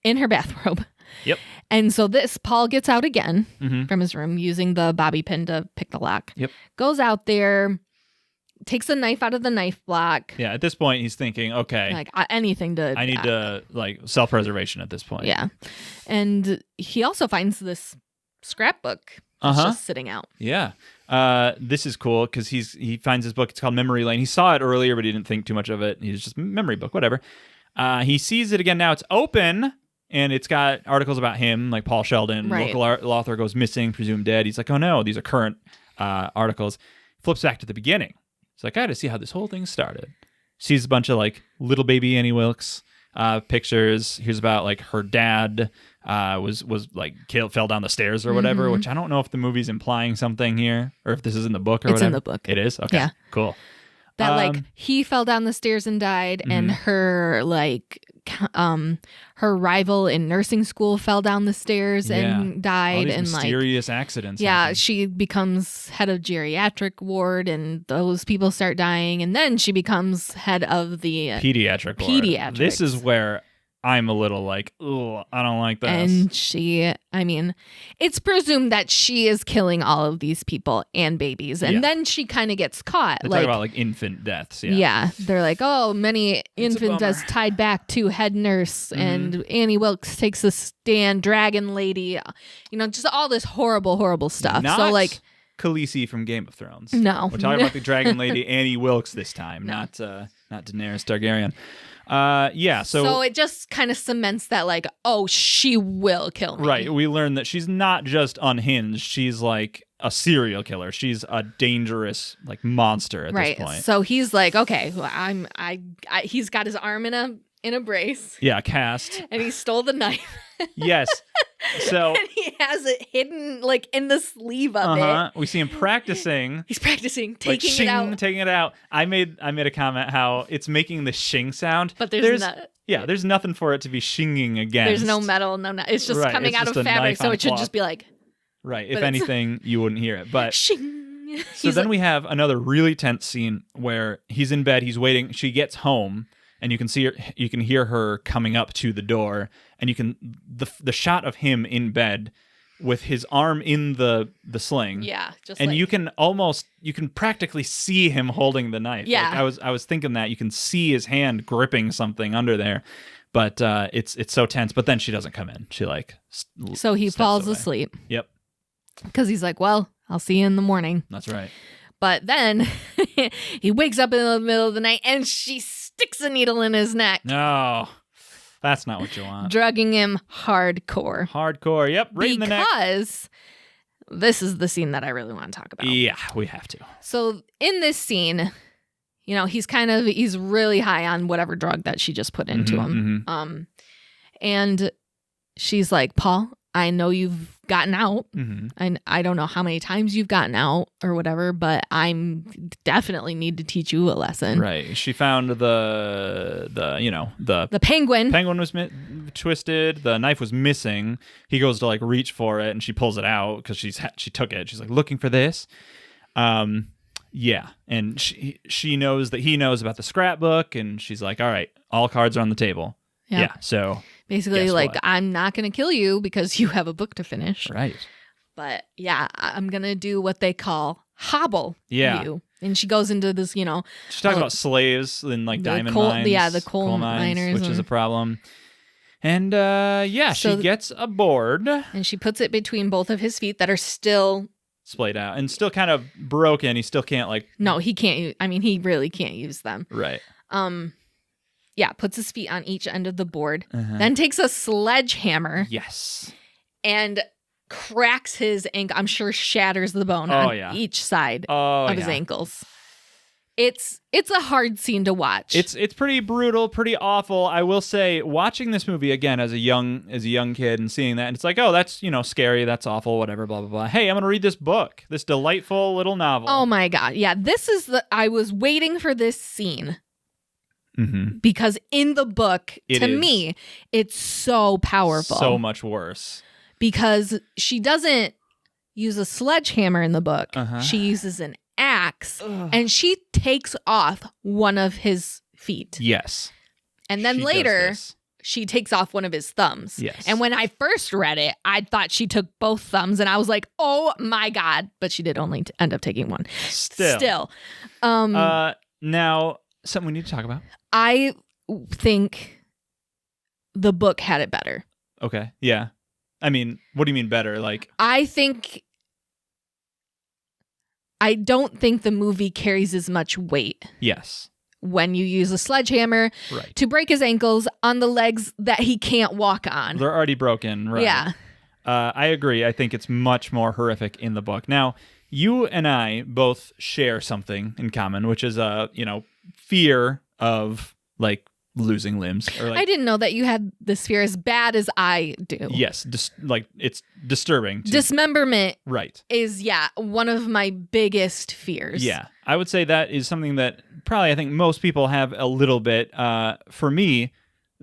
S2: in her bathrobe.
S3: Yep.
S2: And so Paul gets out again from his room using the bobby pin to pick the lock.
S3: Yep.
S2: Goes out there, takes a knife out of the knife block.
S3: Yeah. At this point, he's thinking, okay,
S2: like anything to.
S3: I need to like self-preservation at this point.
S2: Yeah. And he also finds this scrapbook that's just sitting out.
S3: Yeah. This is cool because he finds his book. It's called Memory Lane. He saw it earlier, but he didn't think too much of it. He's just memory book, whatever. He sees it again now. It's open. And it's got articles about him, like Paul Sheldon, local author goes missing, presumed dead. He's like, oh no, these are current articles. Flips back to the beginning. It's like, I got to see how this whole thing started. Sees a bunch of like little baby Annie Wilkes pictures. Here's about like her dad was like fell down the stairs or whatever, which I don't know if the movie's implying something here or if this is in the book or whatever.
S2: It's in the book.
S3: It is? Okay, cool.
S2: That like he fell down the stairs and died and her like her rival in nursing school fell down the stairs and died.
S3: All these
S2: and
S3: mysterious accidents.
S2: Yeah,
S3: happen.
S2: she becomes head of geriatric ward, and those people start dying, and then she becomes head of the
S3: pediatric ward.
S2: pediatrics.
S3: This is where I'm a little like, oh, I don't like this.
S2: And it's presumed that she is killing all of these people and babies. And then she kind of gets caught.
S3: They talk about like infant deaths.
S2: Yeah. They're like, oh, many infant deaths tied back to head nurse. And Annie Wilkes takes a stand, dragon lady, just all this horrible, horrible stuff.
S3: Not
S2: so like
S3: Khaleesi from Game of Thrones.
S2: No.
S3: We're talking about the dragon lady Annie Wilkes this time, not Daenerys Targaryen. So
S2: it just kind of cements that like, oh, she will kill me.
S3: Right. We learn that she's not just unhinged. She's like a serial killer. She's a dangerous like monster at this point.
S2: So he's like, okay, well, he's got his arm in a brace.
S3: Yeah, cast.
S2: And he stole the knife.
S3: Yes. So
S2: and he has it hidden like in the sleeve of it.
S3: We see him practicing.
S2: He's practicing taking
S3: shing,
S2: it out.
S3: Taking it out. I made a comment how it's making the shing sound.
S2: But there's
S3: there's nothing for it to be shinging against.
S2: There's no metal, it's just coming out of fabric, so it should just be like.
S3: Right. If anything, you wouldn't hear it. But
S2: shing.
S3: So then we have another really tense scene where he's in bed, he's waiting, she gets home, and you can hear her coming up to the door, and you can the shot of him in bed with his arm in the sling.
S2: Yeah,
S3: you can practically see him holding the knife.
S2: Yeah,
S3: like I was thinking that you can see his hand gripping something under there, but it's so tense. But then she doesn't come in. She
S2: so he falls asleep.
S3: Yep.
S2: Because he's like, well, I'll see you in the morning.
S3: That's right.
S2: But then he wakes up in the middle of the night and she sticks a needle in his neck.
S3: No, that's not what you want.
S2: Drugging him hardcore.
S3: Hardcore, yep, right in the neck.
S2: Because this is the scene that I really want to talk about.
S3: Yeah, we have to.
S2: So in this scene, he's really high on whatever drug that she just put into him.
S3: Mm-hmm.
S2: And she's like, Paul, I know you've gotten out.
S3: Mm-hmm.
S2: And I don't know how many times you've gotten out or whatever, but I'm definitely need to teach you a lesson.
S3: Right. She found the
S2: penguin.
S3: Penguin was twisted. The knife was missing. He goes to like reach for it, and she pulls it out because she took it. She's like looking for this. Yeah, and she knows that he knows about the scrapbook, and she's like, all right, all cards are on the table.
S2: Yep.
S3: Yeah. So.
S2: Basically, I'm not going to kill you because you have a book to finish.
S3: Right.
S2: But yeah, I'm going to do what they call hobble you. And she goes into this,
S3: She talks about slaves in like diamond mines.
S2: Yeah, the coal miners.
S3: Which is a problem. And she gets a board.
S2: And she puts it between both of his feet that are still
S3: splayed out and still kind of broken. He still can't
S2: No, he can't. He really can't use them.
S3: Right.
S2: Yeah, puts his feet on each end of the board, then takes a sledgehammer.
S3: Yes.
S2: And cracks his ankle. I'm sure shatters the bone on each side of his ankles. It's a hard scene to watch.
S3: It's pretty brutal, pretty awful. I will say, watching this movie again as a young kid and seeing that, and it's like, oh, that's scary, that's awful, whatever, blah blah blah. Hey, I'm gonna read this book, this delightful little novel.
S2: Oh my god, yeah, I was waiting for this scene.
S3: Mm-hmm.
S2: Because in the book, to me, it's so powerful.
S3: So much worse.
S2: Because she doesn't use a sledgehammer in the book. She uses an axe. And she takes off one of his feet.
S3: Yes.
S2: And then later, she takes off one of his thumbs.
S3: Yes.
S2: And when I first read it, I thought she took both thumbs. And I was like, oh my God. But she did only end up taking one. Still.
S3: Now, something we need to talk about.
S2: I think the book had it better.
S3: Okay. Yeah. What do you mean better? Like,
S2: I don't think the movie carries as much weight.
S3: Yes.
S2: When you use a sledgehammer to break his ankles on the legs that he can't walk on.
S3: They're already broken. Right.
S2: Yeah.
S3: I agree. I think it's much more horrific in the book. Now, you and I both share something in common, which is fear of like losing limbs. Or
S2: I didn't know that you had this fear as bad as I do.
S3: Yes, it's disturbing.
S2: Dismemberment,
S3: right,
S2: is one of my biggest fears.
S3: Yeah, I would say that is something that probably I think most people have a little bit. For me,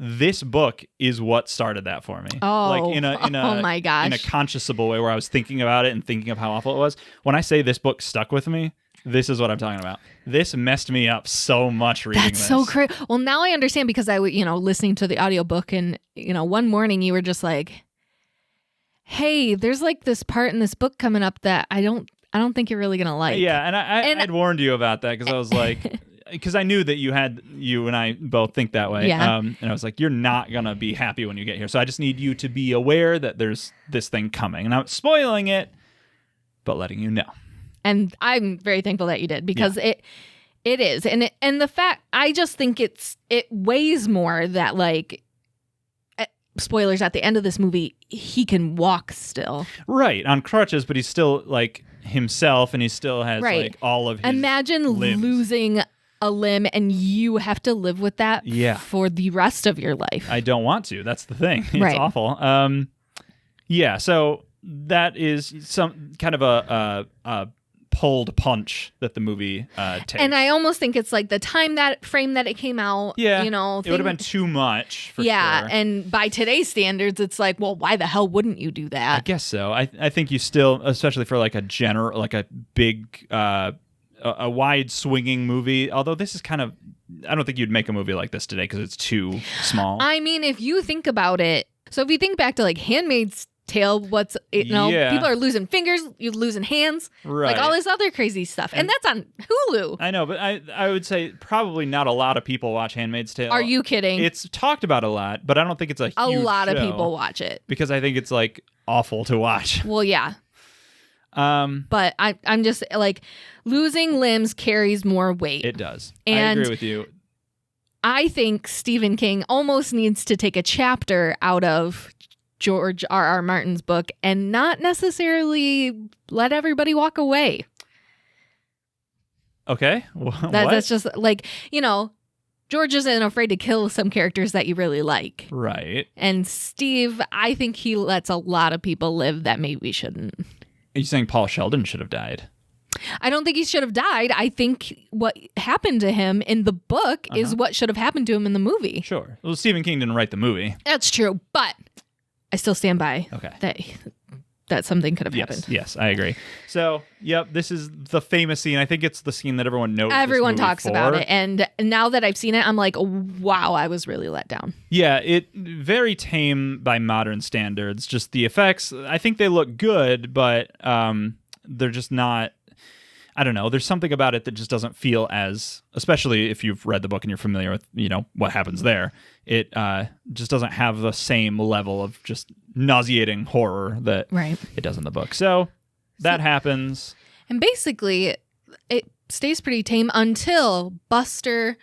S3: this book is what started that for me.
S2: Oh,
S3: like in a
S2: oh my gosh.
S3: in a conscionable way where I was thinking about it and thinking of how awful it was. When I say this book stuck with me, this is what I'm talking about. This messed me up so much reading
S2: That's
S3: this.
S2: so crazy. Well, now I understand because I was, listening to the audiobook and, one morning you were just like, hey, there's like this part in this book coming up that I don't think you're really going to like.
S3: Yeah, and I'd warned you about that because I was like, because I knew that you and I both think that way.
S2: Yeah.
S3: And I was like, you're not going to be happy when you get here. So I just need you to be aware that there's this thing coming. And I'm spoiling it, but letting you know.
S2: And I'm very thankful that you did because it is. And the fact, I just think it weighs more that like, spoilers, at the end of this movie, he can walk still.
S3: Right, on crutches, but he's still like himself and he still has like all of his
S2: Imagine
S3: limbs.
S2: Losing a limb and you have to live with that for the rest of your life.
S3: I don't want to. That's the thing. It's
S2: Right.
S3: awful. So that is some kind of a pulled punch that the movie takes.
S2: And I almost think it's like the time frame that it came out.
S3: Yeah,
S2: it
S3: would have been too much for sure.
S2: And by today's standards, it's like, well, why the hell wouldn't you do
S3: I
S2: that?
S3: guess so. I think you still, especially for like a big, a wide swinging movie. Although this is kind of, I don't think you'd make a movie like this today because it's too small.
S2: I mean, if you think about it, so if you think back to like Handmaid's Tale, people are losing fingers, you're losing hands,
S3: Right.
S2: like all this other crazy stuff, and that's on Hulu.
S3: I know, but I would say probably not a lot of people watch Handmaid's Tale.
S2: Are you kidding?
S3: It's talked about a lot, but I don't think it's a huge
S2: lot of
S3: show
S2: people watch it
S3: because I think it's like awful to watch.
S2: Well, yeah. But I'm just like, losing limbs carries more weight.
S3: It does.
S2: And
S3: I agree with you.
S2: I think Stephen King almost needs to take a chapter out of George R.R. Martin's book and not necessarily let everybody walk away.
S3: Okay.
S2: That's just like, George isn't afraid to kill some characters that you really like.
S3: Right.
S2: And Steve, I think he lets a lot of people live that maybe shouldn't.
S3: Are you saying Paul Sheldon should have died?
S2: I don't think he should have died. I think what happened to him in the book is what should have happened to him in the movie.
S3: Sure. Well, Stephen King didn't write the movie.
S2: That's true, but I still stand by that something could have happened.
S3: Yes, I agree. So, this is the famous scene. I think it's the scene that everyone knows.
S2: Everyone talks about it, and now that I've seen it, I'm like, wow, I was really let down.
S3: Yeah, it very tame by modern standards. Just the effects, I think they look good, but they're just not. I don't know. There's something about it that just doesn't feel as, especially if you've read the book and you're familiar with, what happens there. It just doesn't have the same level of just nauseating horror that it does in the book. So that happens.
S2: And basically, it stays pretty tame until Buster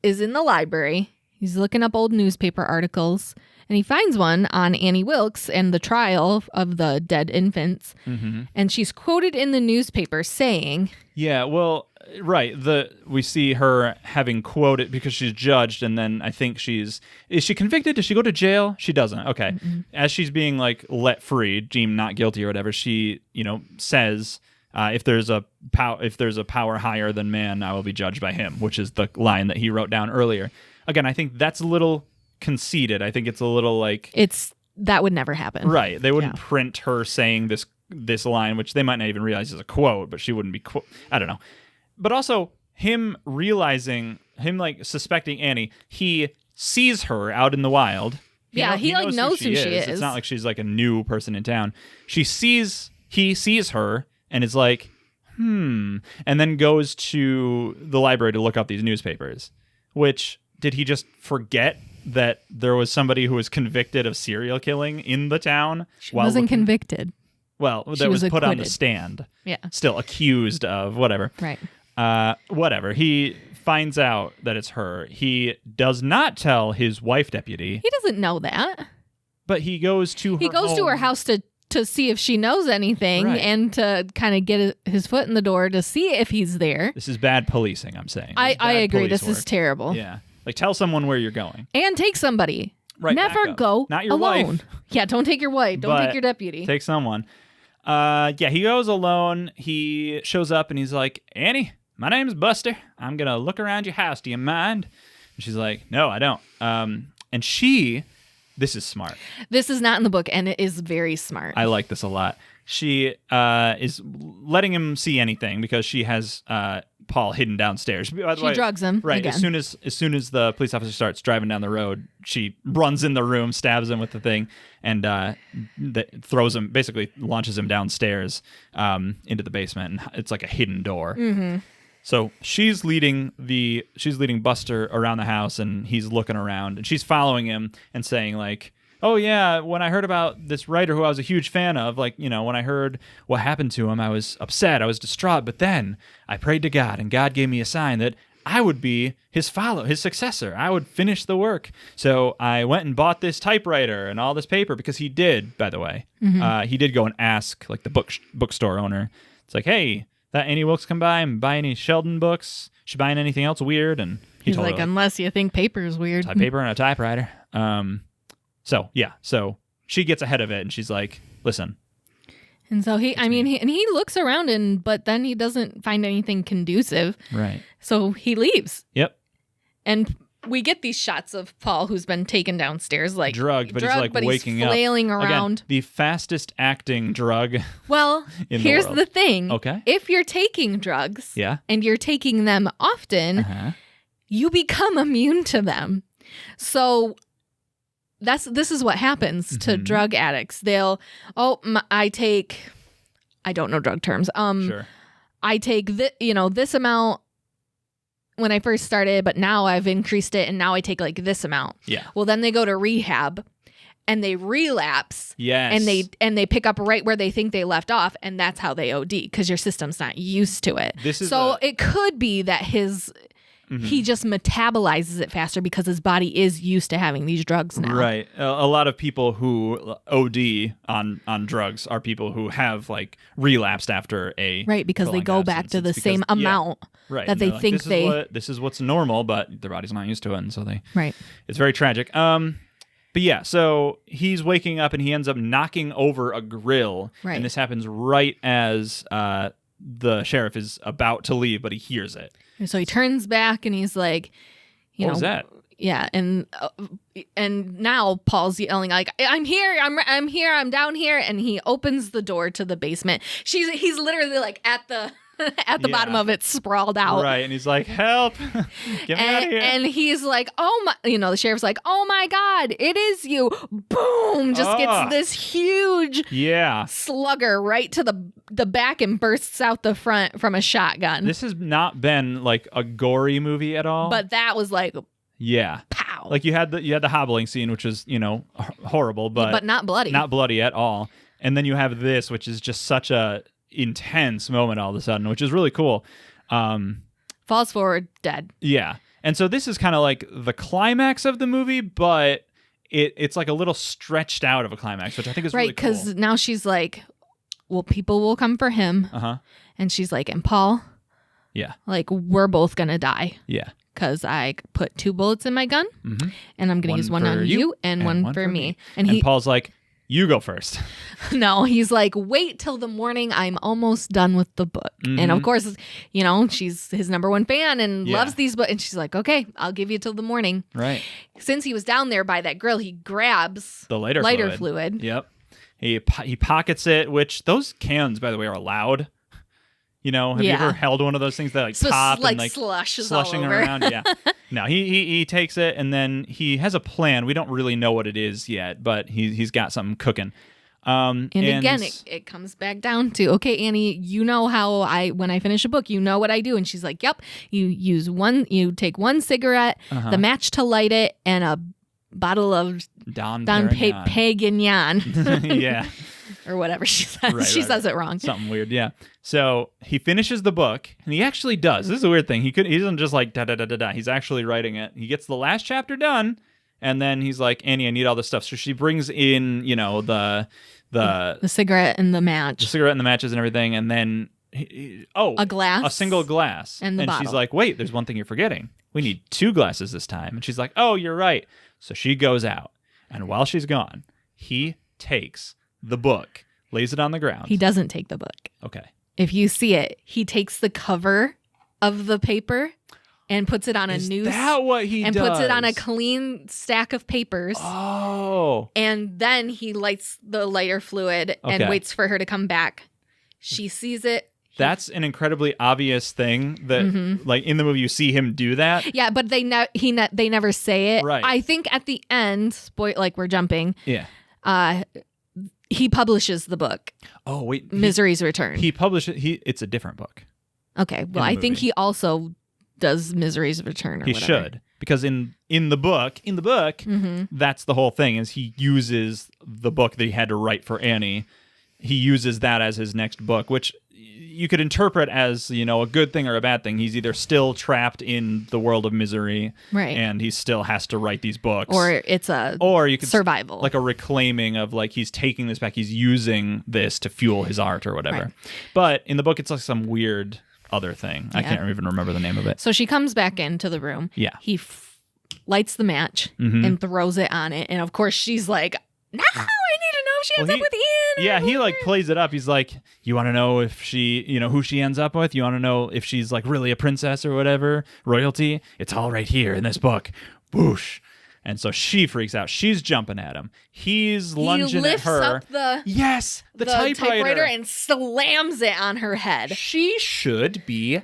S2: is in the library. He's looking up old newspaper articles, and he finds one on Annie Wilkes and the trial of the dead infants. Mm-hmm. And she's quoted in the newspaper saying... Yeah,
S3: well, right. We see her having quoted because she's judged, and then I think is she convicted? Does she go to jail? She doesn't. Okay. Mm-hmm. As she's being let free, deemed not guilty or whatever, she, says... if there's a power higher than man, I will be judged by him, which is the line that he wrote down earlier. Again, I think that's a little conceited. I think it's a little like...
S2: That would never happen.
S3: Right. They wouldn't print her saying this line, which they might not even realize is a quote, but she wouldn't be... I don't know. But also, him suspecting Annie, he sees her out in the wild.
S2: He knows who she is.
S3: It's not like she's like a new person in town. He sees her and is like, and then goes to the library to look up these newspapers, which... Did he just forget that there was somebody who was convicted of serial killing in the town?
S2: She wasn't convicted.
S3: Well, that was put on the stand. Yeah. Still accused of whatever.
S2: Right.
S3: Whatever. He finds out that it's her. He does not tell his wife deputy.
S2: He doesn't know that.
S3: But he goes to her
S2: house to see if she knows anything and to kind of get his foot in the door to see if he's there.
S3: This is bad policing, I'm saying.
S2: I agree. This is terrible.
S3: Yeah. Like, tell someone where you're going.
S2: And take somebody.
S3: Right.
S2: Never go
S3: Not your
S2: alone.
S3: wife.
S2: Yeah, don't take your wife. Don't take your deputy.
S3: Take someone. He goes alone. He shows up and he's like, Annie, my name's Buster. I'm going to look around your house. Do you mind? She's like, no, I don't. And this is smart.
S2: This is not in the book, and it is very smart.
S3: I like this a lot. She is letting him see anything because she has Paul hidden downstairs. By the
S2: She
S3: way,
S2: drugs him.
S3: Right.
S2: Again.
S3: As soon as the police officer starts driving down the road, she runs in the room, stabs him with the thing, and throws him. Basically, launches him downstairs into the basement. And it's like a hidden door.
S2: Mm-hmm.
S3: So she's leading Buster around the house, and he's looking around, and she's following him and saying like, oh yeah, when I heard about this writer who I was a huge fan of, like, you know, when I heard what happened to him, I was upset, I was distraught, but then I prayed to God, and God gave me a sign that I would be his successor. I would finish the work. So I went and bought this typewriter and all this paper, because he did, by the way, he did go and ask like the bookstore owner. It's like, hey, that Annie Wilkes come by and buy any Sheldon books? She buying anything else weird? And
S2: He's
S3: told
S2: like,
S3: her,
S2: unless you think paper is weird.
S3: paper and a typewriter. So she gets ahead of it, and she's like, listen.
S2: And so he looks around, but then he doesn't find anything conducive.
S3: Right.
S2: So he leaves.
S3: Yep.
S2: And we get these shots of Paul, who's been taken downstairs, like
S3: drugged, but he's like waking
S2: he's flailing
S3: up.
S2: around.
S3: Again, the fastest acting drug.
S2: Well, here's the thing.
S3: Okay.
S2: If you're taking drugs,
S3: Yeah.
S2: and you're taking them often, you become immune to them. So this is what happens to drug addicts. They'll, I don't know drug terms.
S3: Sure.
S2: I take this amount when I first started, but now I've increased it, and now I take like this amount.
S3: Yeah.
S2: Well, then they go to rehab, and they relapse.
S3: Yes.
S2: And they pick up right where they think they left off, and that's how they OD, because your system's not used to it. It could be that he just metabolizes it faster because his body is used to having these drugs now.
S3: Right. A lot of people who OD on drugs are people who have like relapsed after a
S2: right, because they go back to the same amount that they think
S3: this is what's normal, but their body's not used to it, and so it's very tragic. But yeah, so he's waking up and he ends up knocking over a grill, and this happens right as the sheriff is about to leave, but he hears it.
S2: And so he turns back and he's like,
S3: what was that?
S2: Yeah, and now Paul's yelling like, I'm here, I'm here, I'm down here, and he opens the door to the basement. He's literally like at the bottom of it, sprawled out.
S3: Right, and he's like, help, get me out of here.
S2: And he's like, oh my, the sheriff's like, oh my God, it is you. Boom, just gets this huge slugger right to the back and bursts out the front from a shotgun.
S3: This has not been like a gory movie at all.
S2: But that was like,
S3: pow. Like you had the hobbling scene, which was, horrible, but
S2: not bloody.
S3: Not bloody at all. And then you have this, which is just such a intense moment all of a sudden, which is really cool.
S2: Falls forward, dead.
S3: Yeah. And so this is kind of like the climax of the movie, but it's like a little stretched out of a climax, which I think is really cool.
S2: Right, because now she's like, well, people will come for him. And she's like, and Paul, like, we're both going to die.
S3: Yeah.
S2: Because I put 2 bullets in my gun, and I'm going to use one on you and one for me.
S3: And Paul's like, you go first.
S2: No, he's like, wait till the morning. I'm almost done with the book. And of course, she's his number one fan and loves these books. And she's like, okay, I'll give you till the morning.
S3: Right.
S2: Since he was down there by that grill, he grabs
S3: the lighter
S2: fluid.
S3: Yep. He pockets it, which those cans, by the way, are loud. Have you ever held one of those things that like pop and like slushing around? Yeah. No, he takes it, and then he has a plan. We don't really know what it is yet, but he's got something cooking. And
S2: again, it comes back down to, okay, Annie, you know how when I finish a book, you know what I do. And she's like, yep, you take one cigarette, the match to light it, and a bottle of
S3: Dom
S2: Pérignon.
S3: Yeah.
S2: Or whatever she says. She says it wrong.
S3: Something weird, yeah. So he finishes the book, and he actually does. This is a weird thing. He doesn't just like da-da-da-da-da. He's actually writing it. He gets the last chapter done, and then he's like, Annie, I need all this stuff. So she brings in, the
S2: cigarette and the match.
S3: The cigarette and the matches and everything, and then,
S2: a glass.
S3: A single glass.
S2: And the bottle.
S3: She's like, wait, there's one thing you're forgetting. We need 2 glasses this time. And she's like, oh, you're right. So she goes out, and while she's gone, he takes the book, lays it on the ground.
S2: He doesn't take the book.
S3: Okay.
S2: If you see it, he takes the cover of the paper and puts it on a
S3: Is
S2: noose.
S3: that what he
S2: and
S3: does?
S2: puts it on a clean stack of papers.
S3: Oh.
S2: And then he lights the lighter fluid
S3: Okay.
S2: and waits for her to come back. She sees it.
S3: That's an incredibly obvious thing that, like, in the movie, you see him do that.
S2: Yeah, but they never say it.
S3: Right.
S2: I think at the end, like we're jumping.
S3: Yeah.
S2: He publishes the book.
S3: Oh, wait.
S2: Misery's Return.
S3: He published it. It's a different book.
S2: Okay. Well, I think he also does Misery's Return. Or
S3: He
S2: whatever.
S3: should, because in the book, that's the whole thing. Is he uses the book that he had to write for Annie. He uses that as his next book, which you could interpret as, you know, a good thing or a bad thing. He's either still trapped in the world of misery,
S2: right,
S3: and he still has to write these books,
S2: or it's a
S3: you could
S2: survival,
S3: like a reclaiming of, like, he's taking this back. He's using this to fuel his art or whatever.
S2: Right.
S3: But in the book, it's like some weird other thing. I can't even remember the name of it.
S2: So she comes back into the room.
S3: Yeah.
S2: He lights the match and throws it on it, and of course she's like, "No, I need to know if she ends up with Ian."
S3: Yeah, he like plays it up. He's like, "You want to know if she, you know, who she ends up with? You want to know if she's like really a princess or whatever, royalty? It's all right here in this book." Whoosh. And so she freaks out. She's jumping at him. He's lunging at her.
S2: Up the
S3: the typewriter
S2: and slams it on her head.
S3: She should be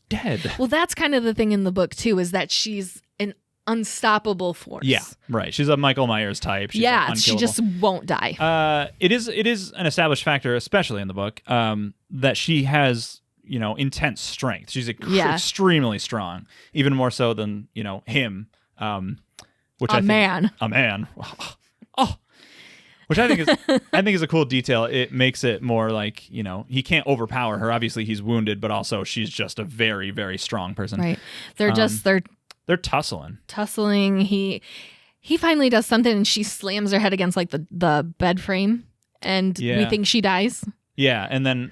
S3: dead.
S2: Well, that's kind of the thing in the book too, is that she's an unstoppable force.
S3: Yeah, right. She's a Michael Myers type. She's
S2: she just won't die.
S3: It is an established factor, especially in the book, that she has, you know, intense strength. She's extremely strong, even more so than, you know, him. Which
S2: a man.
S3: Oh, which I think is a cool detail. It makes it more like, you know, he can't overpower her. Obviously, he's wounded, but also she's just a very, very strong person.
S2: Right. They're
S3: tussling.
S2: Tussling. He finally does something, and she slams her head against like the bed frame, and we think she dies.
S3: Yeah, and then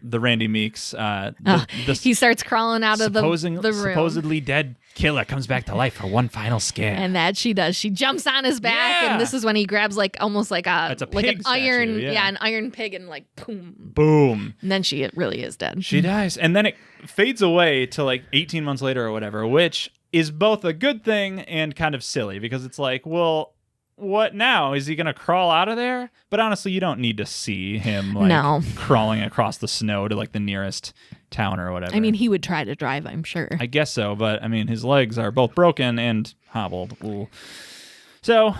S3: the Randy Meeks,
S2: he starts crawling out of the room.
S3: Supposedly dead killer comes back to life for one final scare.
S2: And that she does. She jumps on his back, and this is when he grabs like almost like an iron, an iron pig, and like boom. And then she really is dead.
S3: She dies, and then it fades away to like 18 months later or whatever, which is both a good thing and kind of silly, because it's like, well, what now? Is he going to crawl out of there? But honestly, you don't need to see him crawling across the snow to like the nearest town or whatever.
S2: I mean, he would try to drive, I'm sure.
S3: I guess so, but I mean, his legs are both broken and hobbled. Ooh. So,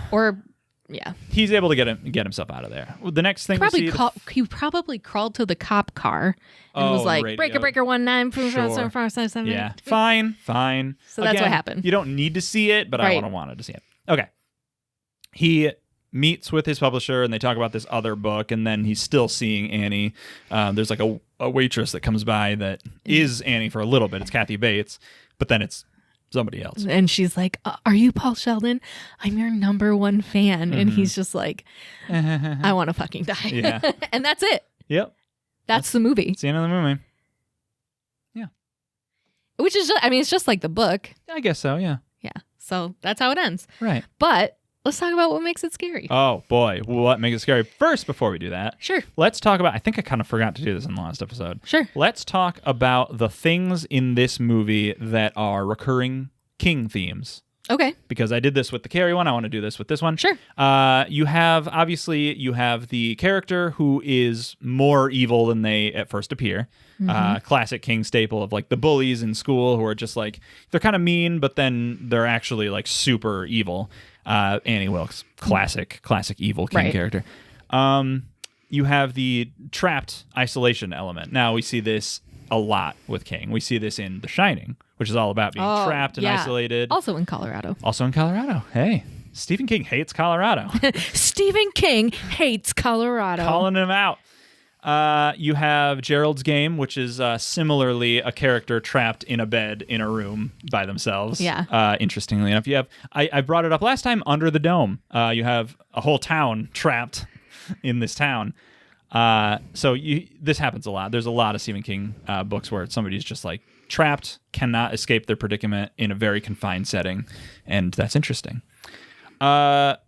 S3: he's able to get himself out of there. The next thing
S2: he probably crawled to the cop car and was like,
S3: radio.
S2: breaker 19.
S3: Yeah, fine.
S2: So that's what happened.
S3: You don't need to see it, but I would have wanted to see it. Okay. He meets with his publisher, and they talk about this other book, and then he's still seeing Annie. There's like a waitress that comes by that is Annie for a little bit. It's Kathy Bates, but then it's somebody else.
S2: And she's like, "Are you Paul Sheldon? I'm your #1 fan." And he's just like, "I want to fucking die."
S3: Yeah.
S2: And that's it.
S3: Yep.
S2: That's the movie.
S3: It's the end of the movie. Yeah.
S2: Which is just, I mean, it's just like the book.
S3: I guess so, yeah.
S2: Yeah. So that's how it ends.
S3: Right.
S2: But let's talk about what makes it scary.
S3: Oh, boy. What makes it scary? First, before we do that,
S2: sure,
S3: let's talk about, I think I kind of forgot to do this in the last episode.
S2: Sure.
S3: Let's talk about the things in this movie that are recurring King themes.
S2: Okay.
S3: Because I did this with the Carrie one. I want to do this with this one.
S2: Sure.
S3: You have the character who is more evil than they at first appear. Classic King staple of like the bullies in school who are just like, they're kind of mean, but then they're actually like super evil. Annie Wilkes, classic evil King character. You have the trapped isolation element. Now we see this a lot with King. We see this in The Shining, which is all about being trapped and isolated.
S2: Also in Colorado.
S3: Hey, Stephen King hates Colorado.
S2: Stephen King hates Colorado.
S3: Calling him out. You have Gerald's Game, which is similarly a character trapped in a bed in a room by themselves.
S2: Yeah.
S3: Interestingly enough, you have I brought it up last time. Under the Dome. You have a whole town trapped in this town. So this happens a lot. There's a lot of Stephen King books where somebody's just like trapped, cannot escape their predicament in a very confined setting, and that's interesting.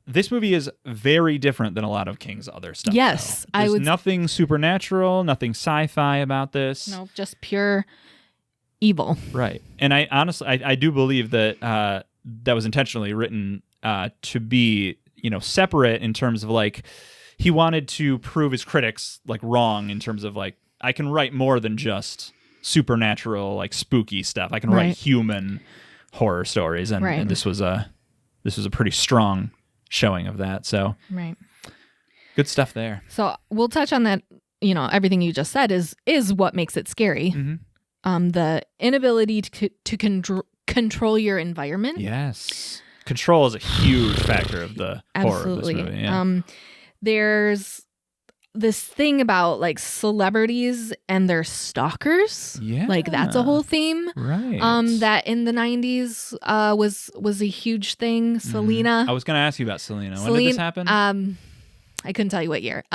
S3: This movie is very different than a lot of King's other stuff.
S2: Yes,
S3: There's nothing supernatural, nothing sci-fi about this.
S2: No, just pure evil.
S3: Right. And I honestly, I do believe that that was intentionally written to be, separate in terms of like, he wanted to prove his critics like wrong in terms of like, I can write more than just supernatural, like spooky stuff. I can write human horror stories. And this was a pretty strong showing of that. So good stuff there.
S2: So we'll touch on that. Everything you just said is what makes it scary.
S3: Mm-hmm.
S2: The inability to control your environment.
S3: Yes. Control is a huge factor of the horror of this movie. Yeah.
S2: There's this thing about like celebrities and their stalkers.
S3: Yeah.
S2: Like that's a whole theme.
S3: Right.
S2: That in the 90s was a huge thing.
S3: Mm-hmm.
S2: Selena.
S3: I was going to ask you about Selena. When did this happen?
S2: I couldn't tell you what year.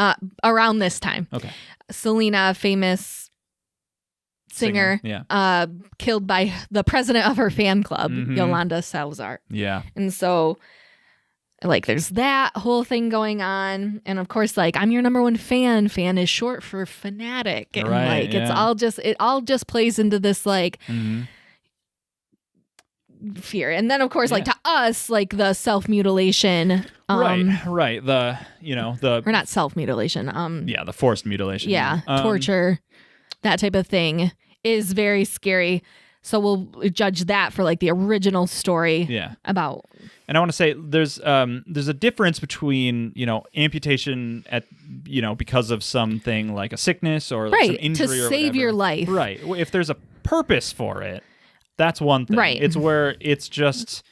S2: Around this time.
S3: Okay.
S2: Selena, famous singer, killed by the president of her fan club, Yolanda Salazar.
S3: Yeah.
S2: And so, like, there's that whole thing going on. And of course, like, I'm your number one fan. Fan is short for fanatic. And like, it all just plays into this, like, fear. And then, of course, like, to us, like, the self-mutilation.
S3: Right.
S2: Or not self-mutilation.
S3: The forced mutilation.
S2: Yeah. Torture, that type of thing is very scary. So we'll judge that for like the original story.
S3: Yeah.
S2: About.
S3: And I want to say there's a difference between, amputation at, because of something like a sickness or like some injury
S2: to
S3: or
S2: save
S3: whatever.
S2: your life.
S3: Right. If there's a purpose for it, that's one thing.
S2: Right.
S3: It's where it's just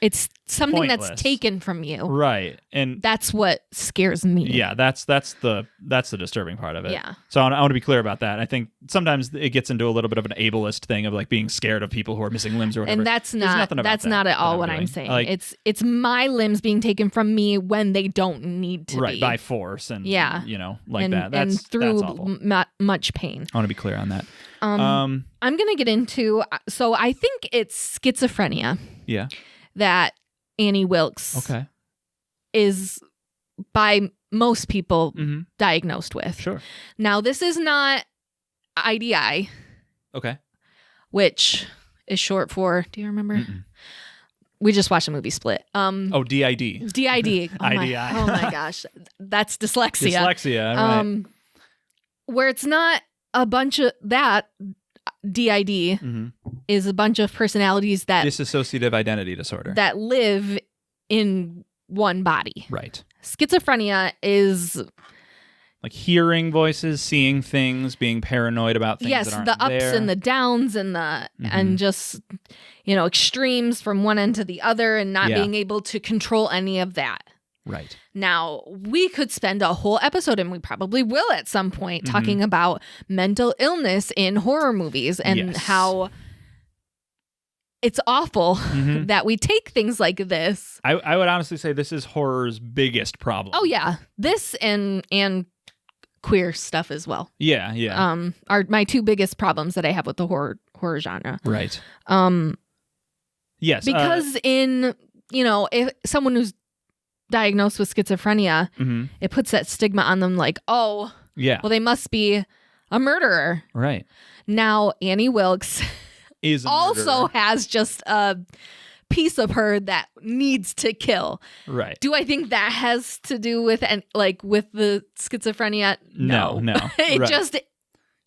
S2: something
S3: pointless.
S2: That's taken from you.
S3: Right. And
S2: that's what scares me.
S3: Yeah, that's the disturbing part of it.
S2: Yeah.
S3: So I want to be clear about that. I think sometimes it gets into a little bit of an ableist thing of like being scared of people who are missing limbs or whatever.
S2: And that's not at all what I'm saying. Like, it's my limbs being taken from me when they don't need to be.
S3: By force and like that.
S2: And through
S3: that's awful.
S2: Much pain.
S3: I want to be clear on that.
S2: I'm going to get into, so I think it's schizophrenia.
S3: Yeah.
S2: That Annie Wilkes is by most people diagnosed with.
S3: Sure.
S2: Now, this is not IDI.
S3: Okay.
S2: Which is short for, do you remember? We just watched the movie Split.
S3: DID.
S2: DID. Oh
S3: IDI.
S2: Oh my gosh. That's dyslexia.
S3: Dyslexia, right.
S2: Where it's not a bunch of that DID is a bunch of personalities that
S3: dissociative identity disorder
S2: that live in one body.
S3: Right.
S2: Schizophrenia is
S3: like hearing voices, seeing things, being paranoid about things that aren't
S2: the ups
S3: there.
S2: and the downs and the and just extremes from one end to the other and not being able to control any of that.
S3: Right.
S2: Now, we could spend a whole episode, and we probably will at some point, talking about mental illness in horror movies and how it's awful that we take things like this.
S3: I would honestly say this is horror's biggest problem.
S2: Oh, yeah. This and queer stuff as well.
S3: Yeah, yeah.
S2: Are my two biggest problems that I have with the horror genre.
S3: Right. Yes.
S2: Because if someone who's diagnosed with schizophrenia, it puts that stigma on them like, well, they must be a murderer.
S3: Right.
S2: Now, Annie Wilkes
S3: is
S2: also has just a piece of her that needs to kill.
S3: Right.
S2: Do I think that has to do with with the schizophrenia? No.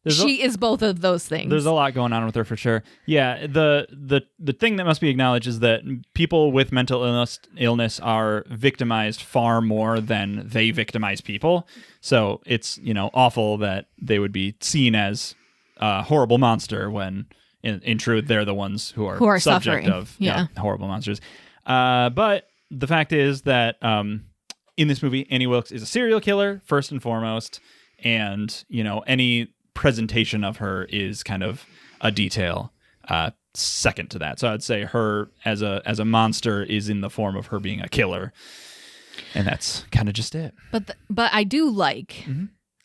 S2: She is both of those things.
S3: There's a lot going on with her for sure. Yeah, the thing that must be acknowledged is that people with mental illness are victimized far more than they victimize people. So it's awful that they would be seen as a horrible monster when in truth they're the ones who are subject
S2: suffering.
S3: Of horrible monsters. But the fact is that in this movie, Annie Wilkes is a serial killer first and foremost, and any presentation of her is kind of a detail second to that. So I'd say her as a monster is in the form of her being a killer, and that's kind of just it.
S2: But I do like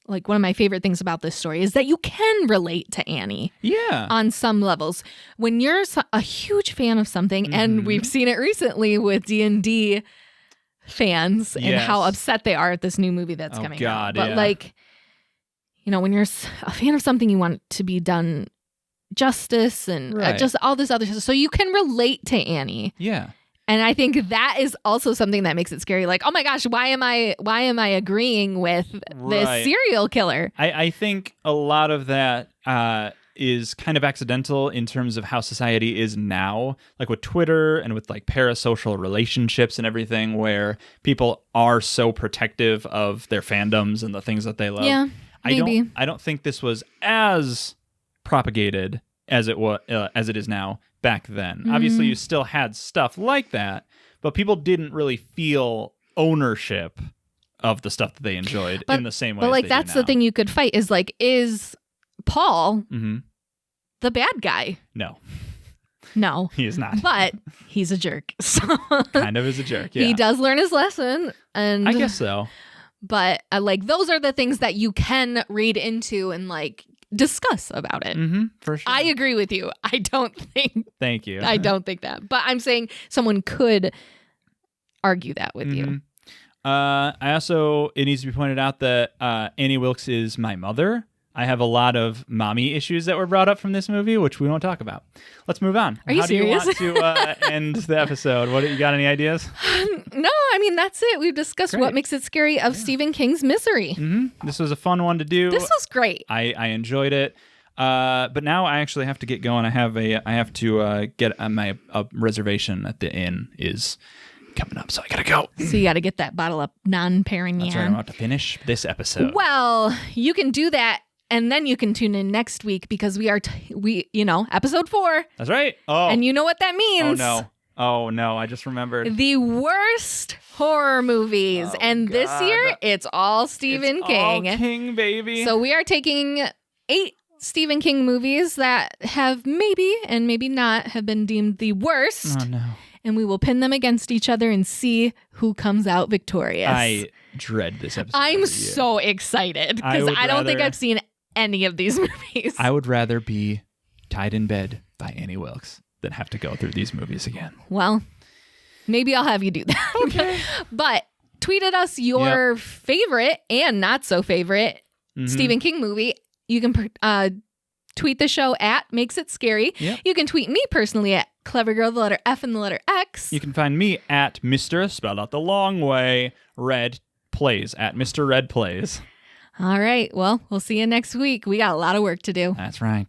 S2: one of my favorite things about this story is that you can relate to Annie.
S3: Yeah.
S2: On some levels, when you're a huge fan of something, and we've seen it recently with D&D fans and how upset they are at this new movie that's coming out. But when you're a fan of something, you want it to be done justice and
S3: Right.
S2: just all this other stuff. So you can relate to Annie.
S3: Yeah.
S2: And I think that is also something that makes it scary. Like, oh my gosh, why am I agreeing with this
S3: Right.
S2: serial killer?
S3: I think a lot of that is kind of accidental in terms of how society is now, like with Twitter and with like parasocial relationships and everything, where people are so protective of their fandoms and the things that they love.
S2: Yeah, maybe.
S3: I don't think this was as propagated as it is now back then.
S2: Mm-hmm.
S3: Obviously, you still had stuff like that, but people didn't really feel ownership of the stuff that they enjoyed in the same way.
S2: But
S3: as
S2: like
S3: they
S2: that's
S3: do now.
S2: the thing you could fight is like, is Paul
S3: Mm-hmm.
S2: the bad guy?
S3: No,
S2: No.
S3: he is not.
S2: But he's a jerk. So
S3: Kind of is a jerk. Yeah,
S2: he does learn his lesson, and
S3: I guess so.
S2: But like those are the things that you can read into and like discuss about it.
S3: Mm-hmm, for sure.
S2: I agree with you. I don't think
S3: Thank you.
S2: that. But I'm saying someone could argue that with you.
S3: Mhm. I also, it needs to be pointed out that Annie Wilkes is my mother. I have a lot of mommy issues that were brought up from this movie, which we won't talk about. Let's move on.
S2: Are you
S3: How
S2: serious?
S3: do you want to end the episode? You got any ideas?
S2: No, I mean, that's it. We've discussed
S3: Great.
S2: what makes it scary of Stephen King's Misery.
S3: Mm-hmm. This was a fun one to do.
S2: This was great.
S3: I enjoyed it. But now I actually have to get going. I have to get my reservation at the inn is coming up, so I gotta go.
S2: So you got to get that bottle of non-Perignon.
S3: That's right. I'm about to finish this episode.
S2: Well, you can do that, and then you can tune in next week because we are, episode 4.
S3: That's right. Oh,
S2: And you know what that means.
S3: Oh no! I just remembered.
S2: The worst horror movies.
S3: Oh,
S2: and this
S3: God.
S2: year, it's all Stephen
S3: It's
S2: King.
S3: all King, baby.
S2: So we are taking 8 Stephen King movies that have maybe and maybe not have been deemed the worst.
S3: Oh no!
S2: And we will pin them against each other and see who comes out victorious.
S3: I dread this episode.
S2: I'm
S3: every year.
S2: so excited because
S3: would
S2: I don't think
S3: rather-
S2: I've seen any of these movies.
S3: I would rather be tied in bed by Annie Wilkes than have to go through these movies again.
S2: Well, maybe I'll have you do that.
S3: Okay.
S2: But tweet at us your favorite and not so favorite
S3: Mhm.
S2: Stephen King movie. You can tweet the show at Makes It Scary.
S3: Yep.
S2: You can tweet me personally at Clever Girl, the letter F and the letter X.
S3: You can find me at Mr. spelled out the long way, Red Plays, at Mr. Red Plays.
S2: All right. Well, we'll see you next week. We got a lot of work to do.
S3: That's right.